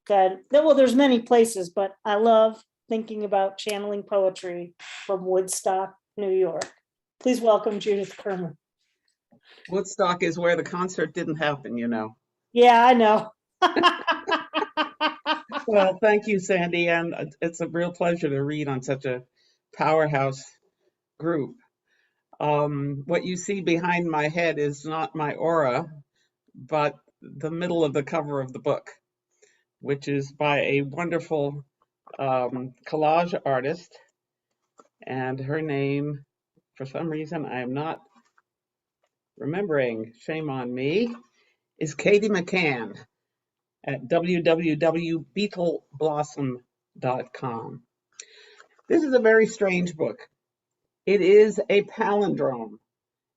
Well, there's many places, but I love thinking about channeling poetry from Woodstock, New York. Please welcome Judith Kerman. Woodstock is where the concert didn't happen, you know. Yeah, I know. Well, thank you, Sandy, and it's a real pleasure to read on such a powerhouse group. What you see behind my head is not my aura, but the middle of the cover of the book, which is by a wonderful collage artist, and her name, for some reason, I am not remembering, shame on me, is Katie McCann at www.beetleblossom.com. This is a very strange book. It is a palindrome.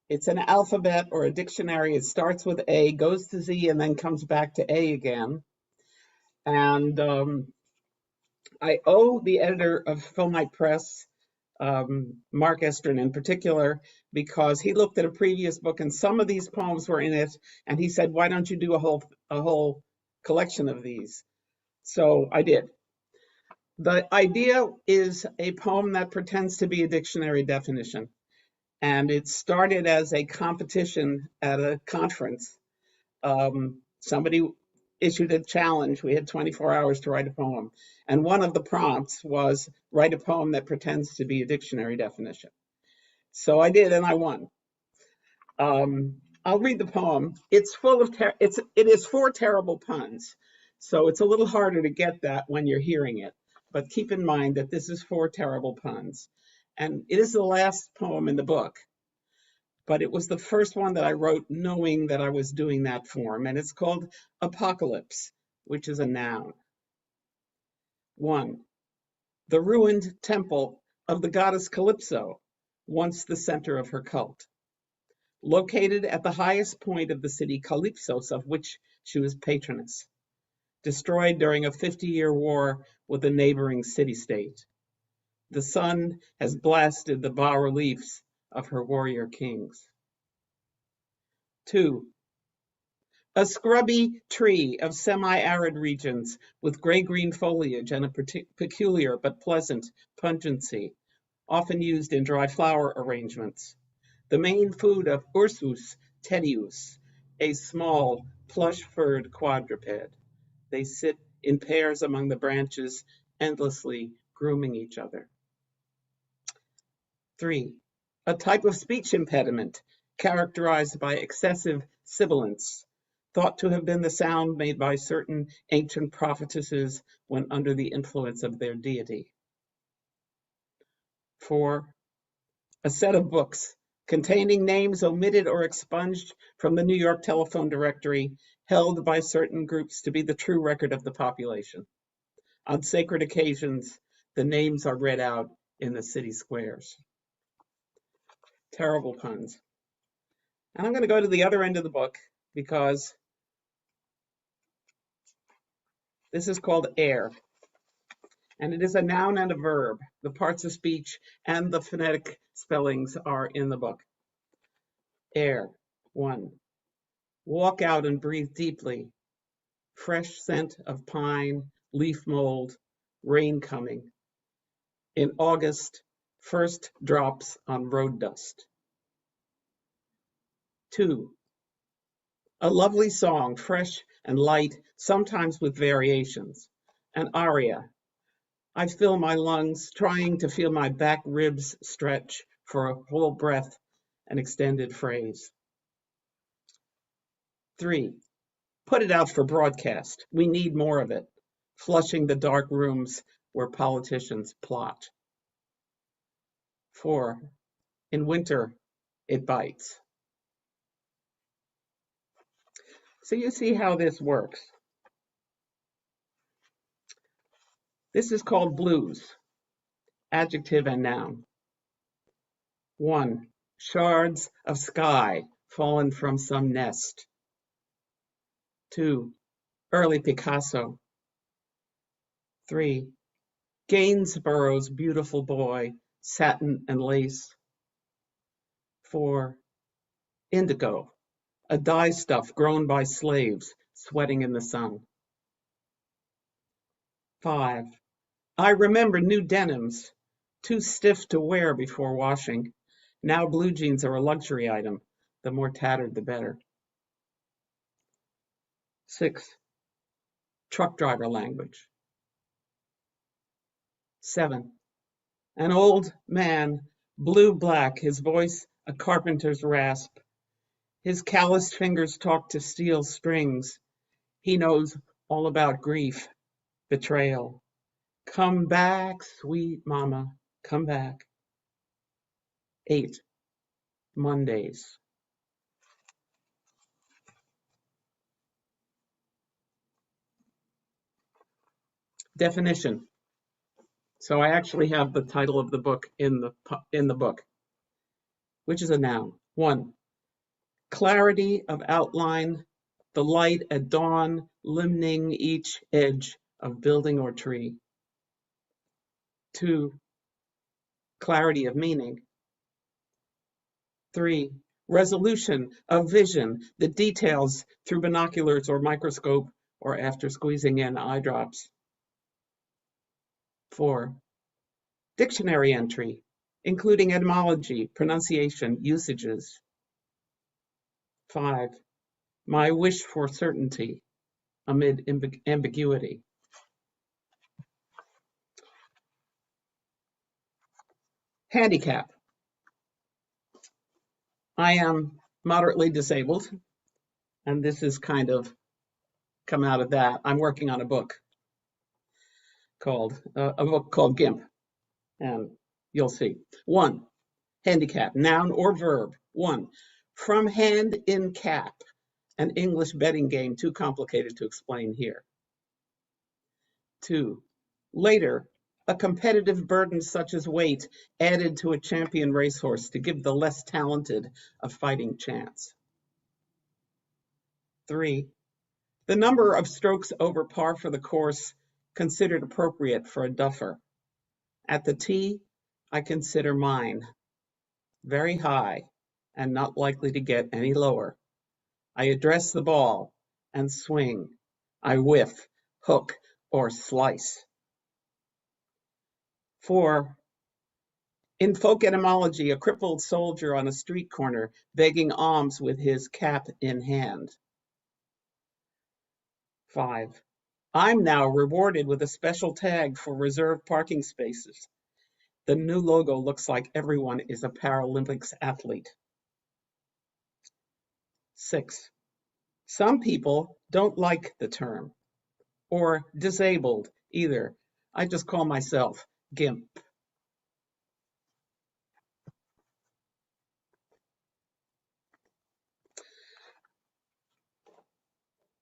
It's an alphabet or a dictionary. It starts with A, goes to Z, and then comes back to A again. And I owe the editor of Fomite Press Mark Estrin in particular, because he looked at a previous book and some of these poems were in it, and he said, why don't you do a whole collection of these? So I did. The idea is a poem that pretends to be a dictionary definition, and it started as a competition at a conference. Somebody issued a challenge. We had 24 hours to write a poem. And one of the prompts was write a poem that pretends to be a dictionary definition. So I did, and I won. I'll read the poem. It's full of, it is 4 terrible puns. So it's a little harder to get that when you're hearing it. But keep in mind that this is 4 terrible puns. And it is the last poem in the book. But it was the first one that I wrote knowing that I was doing that form. And it's called Apocalypse, which is a noun. 1. The ruined temple of the goddess Calypso, once the center of her cult. Located at the highest point of the city Calypsos, of which she was patroness. Destroyed during a 50-year war with a neighboring city-state. The sun has blasted the bas-reliefs of her warrior kings. 2. A scrubby tree of semi-arid regions with gray-green foliage and a peculiar but pleasant pungency, often used in dry flower arrangements. The main food of Ursus tedius, a small, plush-furred quadruped. They sit in pairs among the branches, endlessly grooming each other. 3. A type of speech impediment characterized by excessive sibilance, thought to have been the sound made by certain ancient prophetesses when under the influence of their deity. 4. A set of books containing names omitted or expunged from the New York telephone directory, held by certain groups to be the true record of the population. On sacred occasions, the names are read out in the city squares. Terrible puns. And I'm going to go to the other end of the book because this is called air. And it is a noun and a verb. The parts of speech and the phonetic spellings are in the book. Air. 1. Walk out and breathe deeply. Fresh scent of pine, leaf mold, rain coming. In August, first drops on road dust. 2. A lovely song, fresh and light, sometimes with variations. An aria. I fill my lungs, trying to feel my back ribs stretch for a full breath, an extended phrase. 3. Put it out for broadcast. We need more of it. Flushing the dark rooms where politicians plot. 4. In winter, it bites. So you see how this works. This is called blues, adjective and noun. 1. Shards of sky fallen from some nest. 2. Early Picasso. 3. Gainsborough's beautiful boy, satin and lace. 4. Indigo, a dye stuff grown by slaves, sweating in the sun. 5. I remember new denims, too stiff to wear before washing. Now blue jeans are a luxury item. The more tattered, the better. 6. Truck driver language. 7. An old man, blue-black, his voice a carpenter's rasp. His calloused fingers talk to steel strings. He knows all about grief, betrayal. Come back, sweet mama, come back. 8. Mondays. Definition. So I actually have the title of the book in the book, which is a noun. 1. Clarity of outline, the light at dawn, limning each edge of building or tree. 2. clarity of meaning. 3, resolution of vision, the details through binoculars or microscope or after squeezing in eye drops. 4, dictionary entry, including etymology, pronunciation, usages. 5, my wish for certainty amid ambiguity. Handicap. I am moderately disabled, and this is kind of come out of that. I'm working on a book called GIMP, and you'll see. 1, handicap, noun or verb. 1, from hand in cap, an English betting game too complicated to explain here. 2, later, a competitive burden such as weight added to a champion racehorse to give the less talented a fighting chance. 3, the number of strokes over par for the course considered appropriate for a duffer. At the tee, I consider mine very high and not likely to get any lower. I address the ball and swing. I whiff, hook, or slice. 4, in folk etymology, a crippled soldier on a street corner begging alms with his cap in hand. 5, I'm now rewarded with a special tag for reserved parking spaces. The new logo looks like everyone is a Paralympics athlete. 6, some people don't like the term, or disabled either. I just call myself GIMP.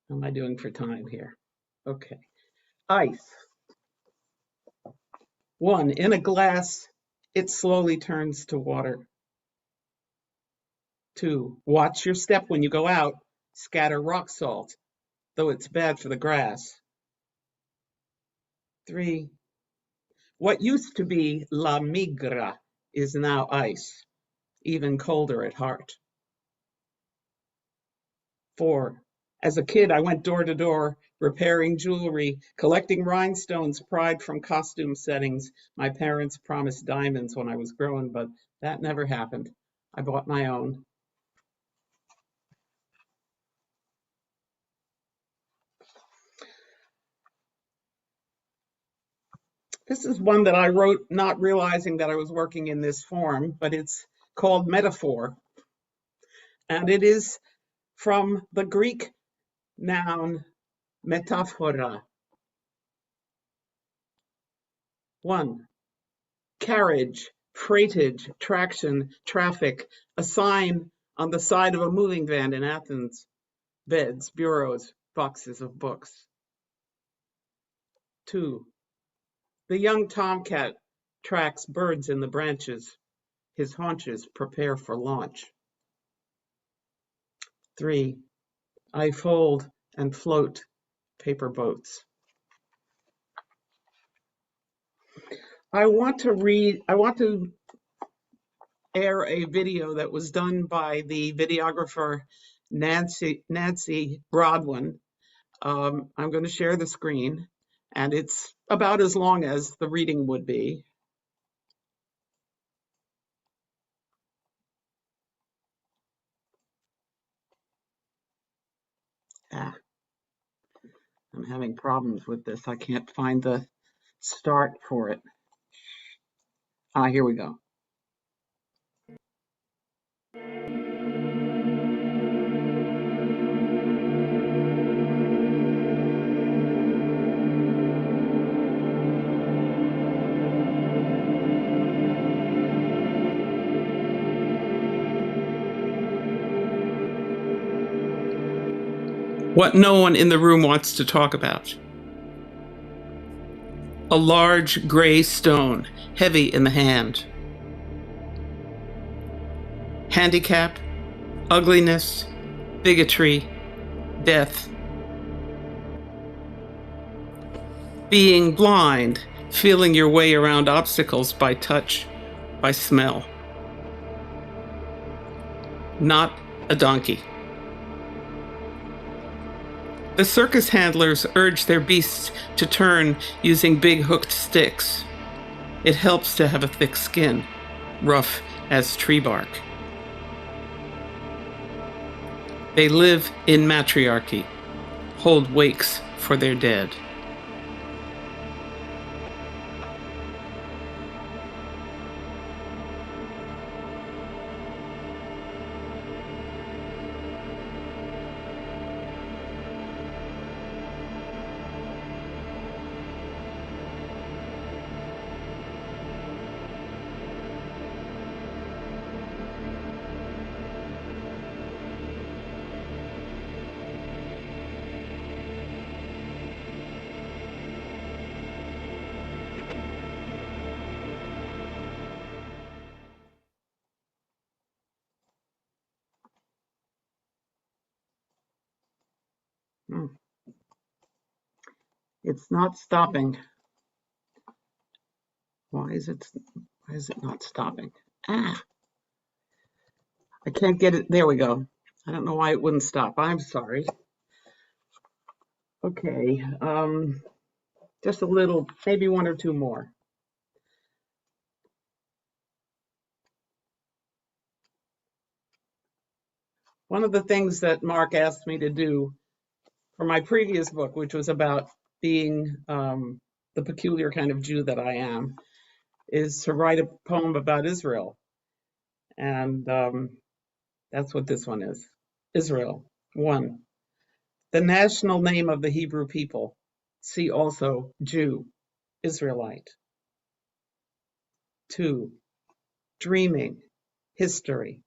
How am I doing for time here? Okay. Ice. 1, in a glass, it slowly turns to water. 2, watch your step when you go out. Scatter rock salt, though it's bad for the grass. 3, what used to be la migra is now ice, even colder at heart. 4, as a kid, I went door to door, repairing jewelry, collecting rhinestones pried from costume settings. My parents promised diamonds when I was growing, but that never happened. I bought my own. This is one that I wrote not realizing that I was working in this form, but it's called Metaphor. And it is from the Greek noun metaphora. 1, carriage, freightage, traction, traffic, a sign on the side of a moving van in Athens, beds, bureaus, boxes of books. 2, the young tomcat tracks birds in the branches. His haunches prepare for launch. 3, I fold and float paper boats. I want to air a video that was done by the videographer Nancy Brodwin. I'm going to share the screen, and it's about as long as the reading would be. I'm having problems with this. I can't find the start for it. Here we go. What no one in the room wants to talk about. A large gray stone, heavy in the hand. Handicap, ugliness, bigotry, death. Being blind, feeling your way around obstacles by touch by smell. Not a donkey. The circus handlers urge their beasts to turn using big hooked sticks. It helps to have a thick skin, rough as tree bark. They live in matriarchy, hold wakes for their dead. It's not stopping. Why is it not stopping? I can't get it. There we go. I don't know why it wouldn't stop. I'm sorry. Okay. Just a little, maybe one or two more. One of the things that Mark asked me to do for my previous book, which was about being the peculiar kind of Jew that I am, is to write a poem about Israel. And that's what this one is. Israel. 1. The national name of the Hebrew people. See also Jew, Israelite. 2. Dreaming, history.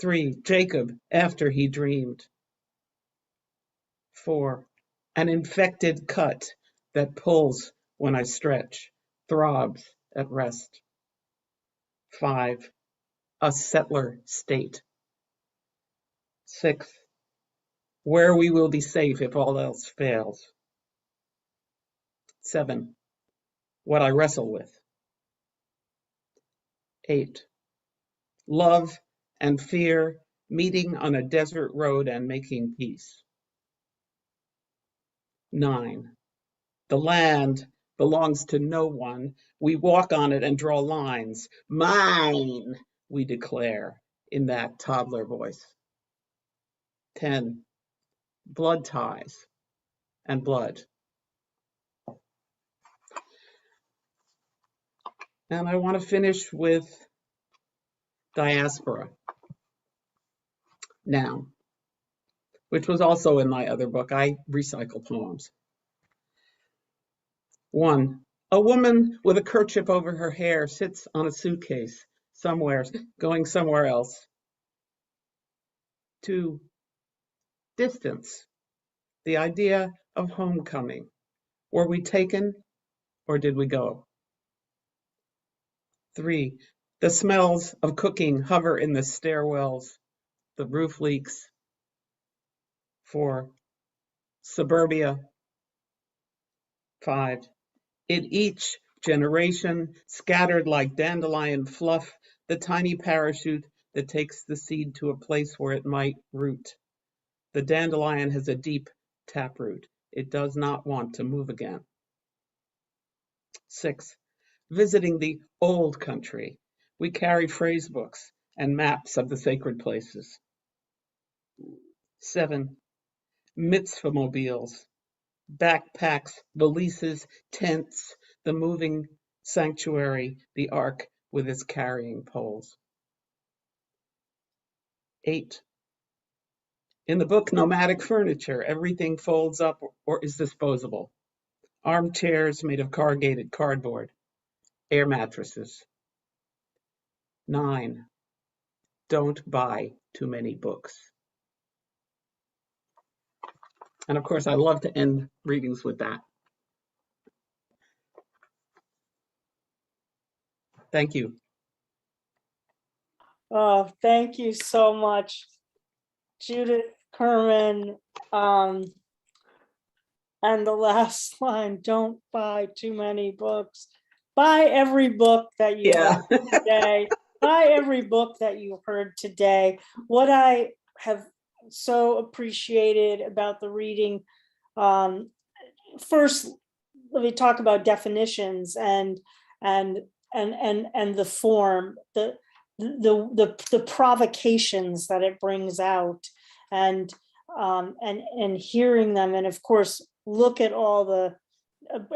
3. Jacob, after he dreamed. 4. An infected cut that pulls when I stretch, throbs at rest. 5. A settler state. 6. Where we will be safe if all else fails. 7. What I wrestle with. 8. Love and fear meeting on a desert road and making peace. 9. The land belongs to no one. We walk on it and draw lines. Mine, we declare in that toddler voice. 10. Blood ties and blood. And I want to finish with diaspora. Now, which was also in my other book. I recycle poems. 1. A woman with a kerchief over her hair sits on a suitcase somewhere, going somewhere else. 2. Distance. The idea of homecoming. Were we taken or did we go? 3. The smells of cooking hover in the stairwells. The roof leaks. 4. Suburbia. 5. In each generation, scattered like dandelion fluff, the tiny parachute that takes the seed to a place where it might root. The dandelion has a deep taproot. It does not want to move again. 6. Visiting the old country. We carry phrase books and maps of the sacred places. 7. Mitzvah mobiles. Backpacks, valises, tents, the moving sanctuary, the ark with its carrying poles. 8. In the book Nomadic Furniture, everything folds up or is disposable. Armchairs made of corrugated cardboard, air mattresses. 9. Don't buy too many books. And of course, I love to end readings with that. Thank you. Oh, thank you so much, Judith, Kerman. And the last line, don't buy too many books. buy every book that you Yeah. read today. Buy every book that you heard today. What I have so appreciated about the reading, first, let me talk about definitions and the form, the provocations that it brings out, and hearing them, and of course look at all the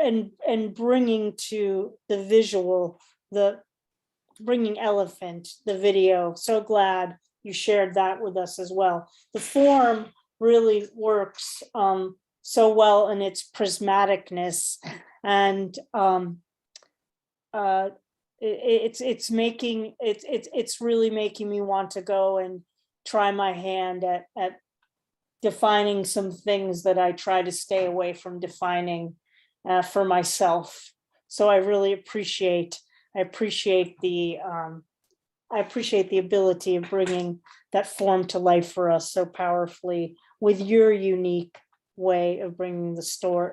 and bringing to the visual, bringing elephant, the video. So glad you shared that with us as well. The form really works so well in its prismaticness, and it's really making me want to go and try my hand at defining some things that I try to stay away from defining for myself. So I really appreciate the ability of bringing that form to life for us so powerfully with your unique way of bringing the story,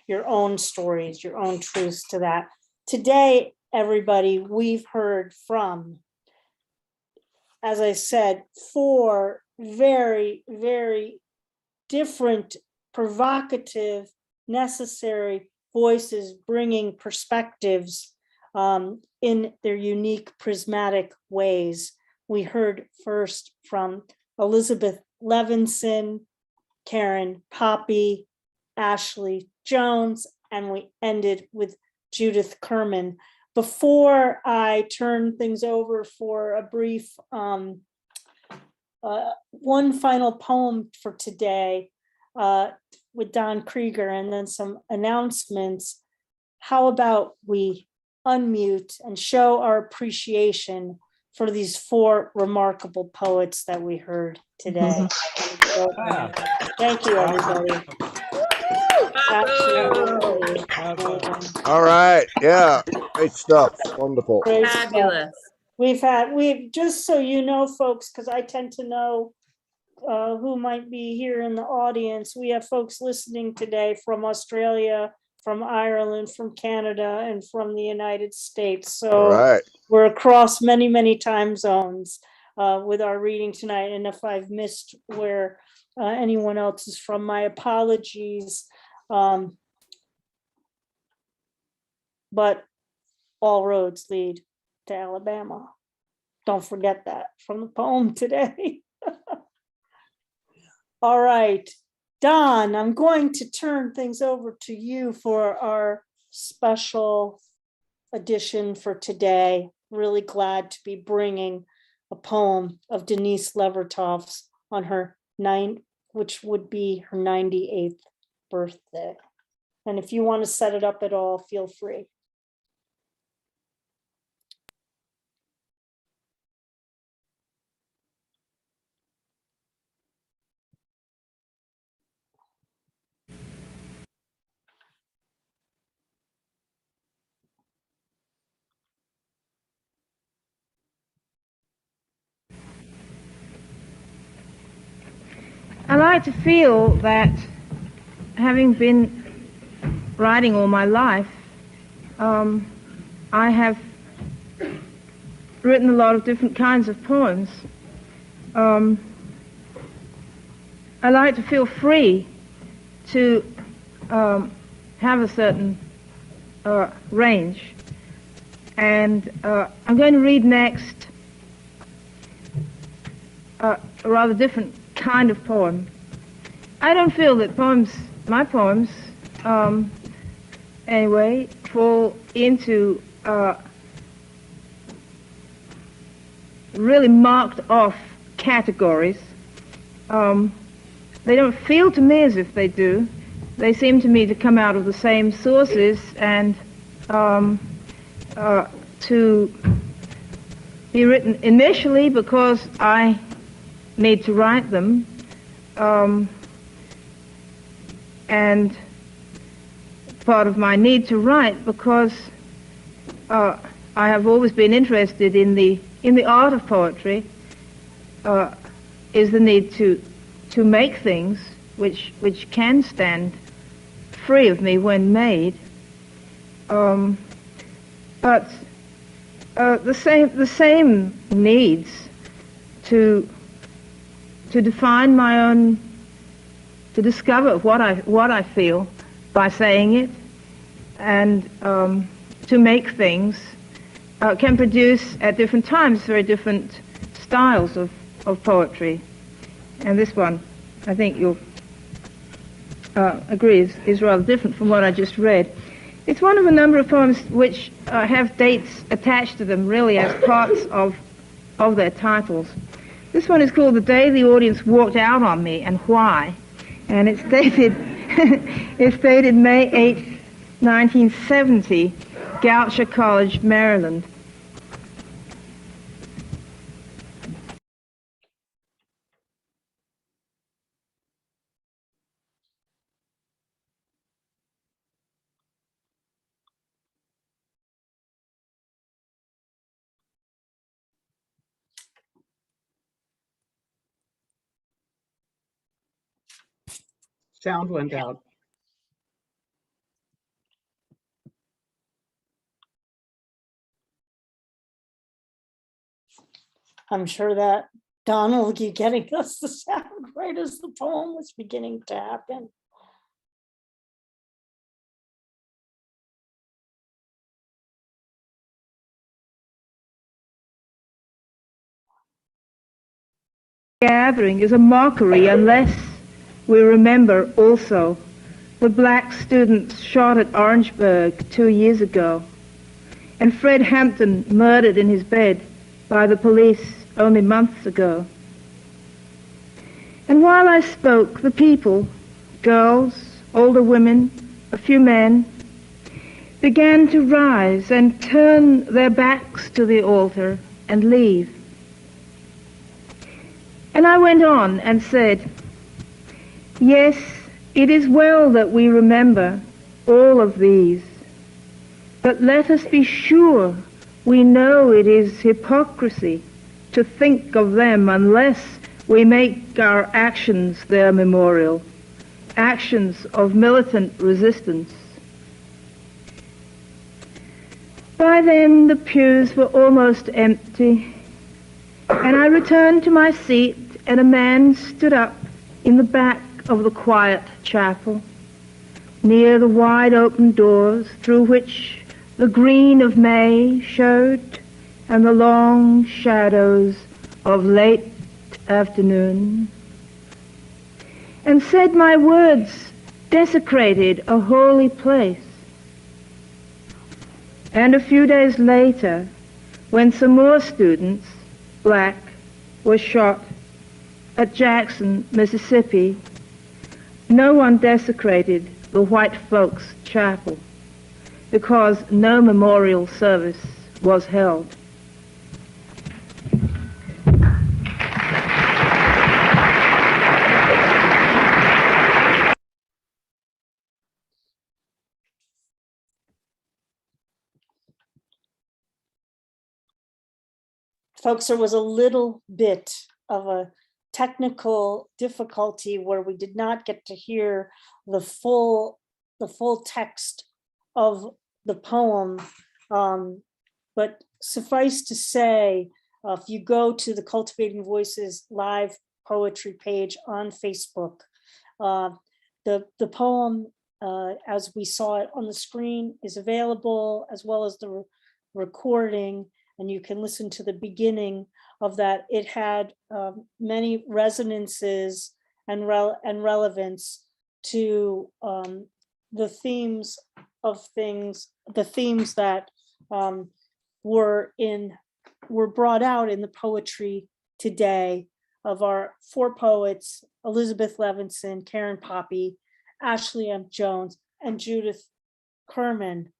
your own stories, your own truths to that. Today, everybody, we've heard from, as I said, 4 very, very different, provocative, necessary voices bringing perspectives in their unique prismatic ways. We heard first from Elizabeth Levinson, Karen Poppy, Ashley Jones, and we ended with Judith Kerman. Before I turn things over for a brief, one final poem for today with Don Krieger and then some announcements, how about we unmute and show our appreciation for these 4 remarkable poets that we heard today. Thank you, everybody. Absolutely. All right. Yeah. Great stuff. Wonderful. Great stuff. Fabulous. We've just so you know, folks, because I tend to know who might be here in the audience. We have folks listening today from Australia, from Ireland, from Canada, and from the United States. So All right. we're across many, many time zones with our reading tonight. And if I've missed where anyone else is from, my apologies. But all roads lead to Alabama. Don't forget that from the poem today. All right, Don, I'm going to turn things over to you for our special edition for today. Really glad to be bringing a poem of Denise Levertov's on her which would be her 98th birthday. And if you want to set it up at all, feel free. I like to feel that, having been writing all my life, I have written a lot of different kinds of poems. I like to feel free to have a certain range. And I'm going to read next a rather different kind of poem. I don't feel that my poems, anyway, fall into really marked off categories. They don't feel to me as if they do. They seem to me to come out of the same sources and to be written initially because I need to write them, and part of my need to write because I have always been interested in the art of poetry, is the need to make things which can stand free of me when made. but the same needs to define my own, to discover what I feel by saying it, and to make things can produce at different times very different styles of poetry. And this one, I think you'll agree, is rather different from what I just read. It's one of a number of poems which have dates attached to them, really, as parts of their titles. This one is called "The Day the Audience Walked Out on Me and Why," and it's dated it's dated May 8th, 1970, Goucher College, Maryland. Sound went out. I'm sure that Donald will be getting us the sound right as the poem was beginning to happen. Gathering is a mockery unless we remember also the black students shot at Orangeburg 2 years ago, and Fred Hampton murdered in his bed by the police only months ago. And while I spoke, the people, girls, older women, a few men, began to rise and turn their backs to the altar and leave. And I went on and said, yes, it is well that we remember all of these, but let us be sure we know it is hypocrisy to think of them unless we make our actions their memorial, actions of militant resistance. By then the pews were almost empty, and I returned to my seat, and a man stood up in the back of the quiet chapel, near the wide open doors through which the green of May showed and the long shadows of late afternoon, and said my words desecrated a holy place. And a few days later, when some more students, black, were shot at Jackson, Mississippi, no one desecrated the white folks' chapel because no memorial service was held. Folks, there was a little bit of a technical difficulty where we did not get to hear the full text of the poem. But suffice to say, if you go to the Cultivating Voices live poetry page on Facebook, the poem, as we saw it on the screen, is available, as well as the recording, and you can listen to the beginning of that. It had many resonances and relevance to the themes of things, the themes that were brought out in the poetry today of our 4 poets, Elizabeth Levinson, Karen Poppy, Ashley M. Jones, and Judith Kerman.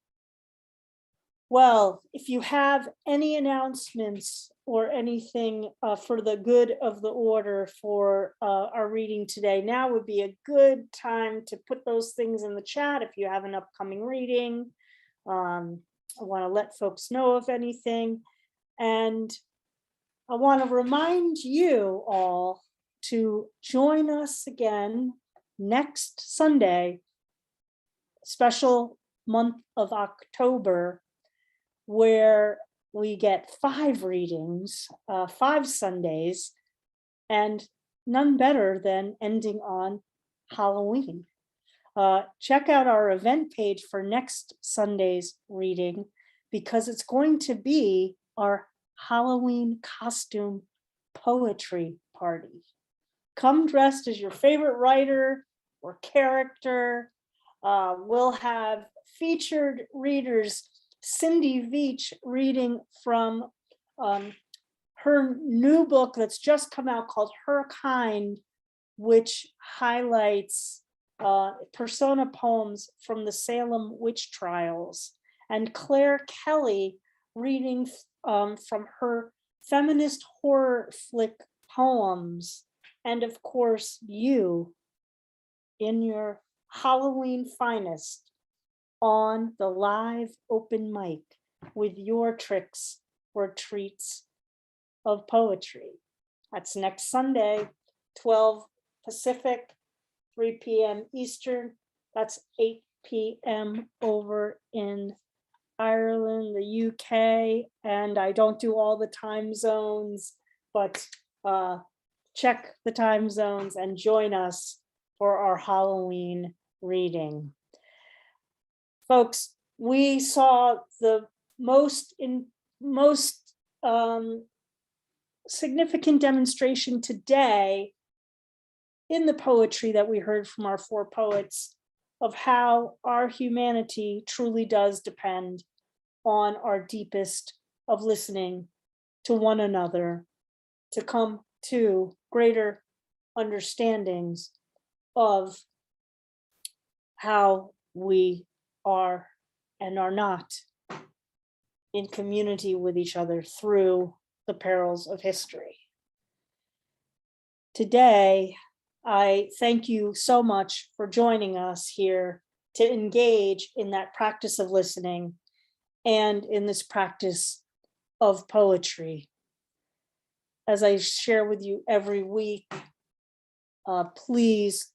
Well, if you have any announcements or anything for the good of the order for our reading today, now would be a good time to put those things in the chat. If you have an upcoming reading, I want to let folks know of anything. And I want to remind you all to join us again next Sunday, special month of October, where we get 5 readings, 5 Sundays, and none better than ending on Halloween. Check out our event page for next Sunday's reading, because it's going to be our Halloween costume poetry party. Come dressed as your favorite writer or character. We'll have featured readers, Cindy Veach reading from her new book that's just come out called Her Kind, which highlights persona poems from the Salem witch trials, and Claire Kelly reading from her feminist horror flick poems, and of course you in your Halloween finest on the live open mic with your tricks or treats of poetry. That's next Sunday, 12 Pacific, 3 p.m. Eastern. That's 8 p.m. over in Ireland, the UK, and I don't do all the time zones, but check the time zones and join us for our Halloween reading. Folks, we saw the most significant demonstration today in the poetry that we heard from our 4 poets of how our humanity truly does depend on our deepest of listening to one another to come to greater understandings of how we are and are not in community with each other through the perils of history. Today, I thank you so much for joining us here to engage in that practice of listening and in this practice of poetry. As I share with you every week, please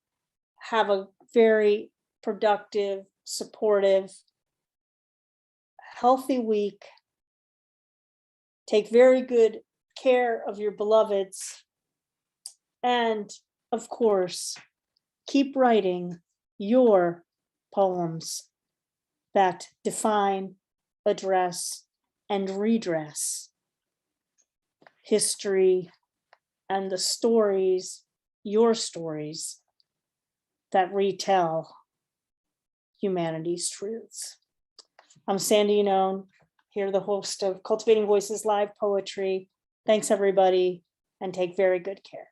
have a very productive, supportive, healthy week. Take very good care of your beloveds. And of course, keep writing your poems that define, address, and redress history and the stories, your stories, that retell humanity's truths. I'm Sandy Yannone, here the host of Cultivating Voices Live Poetry. Thanks everybody, and take very good care.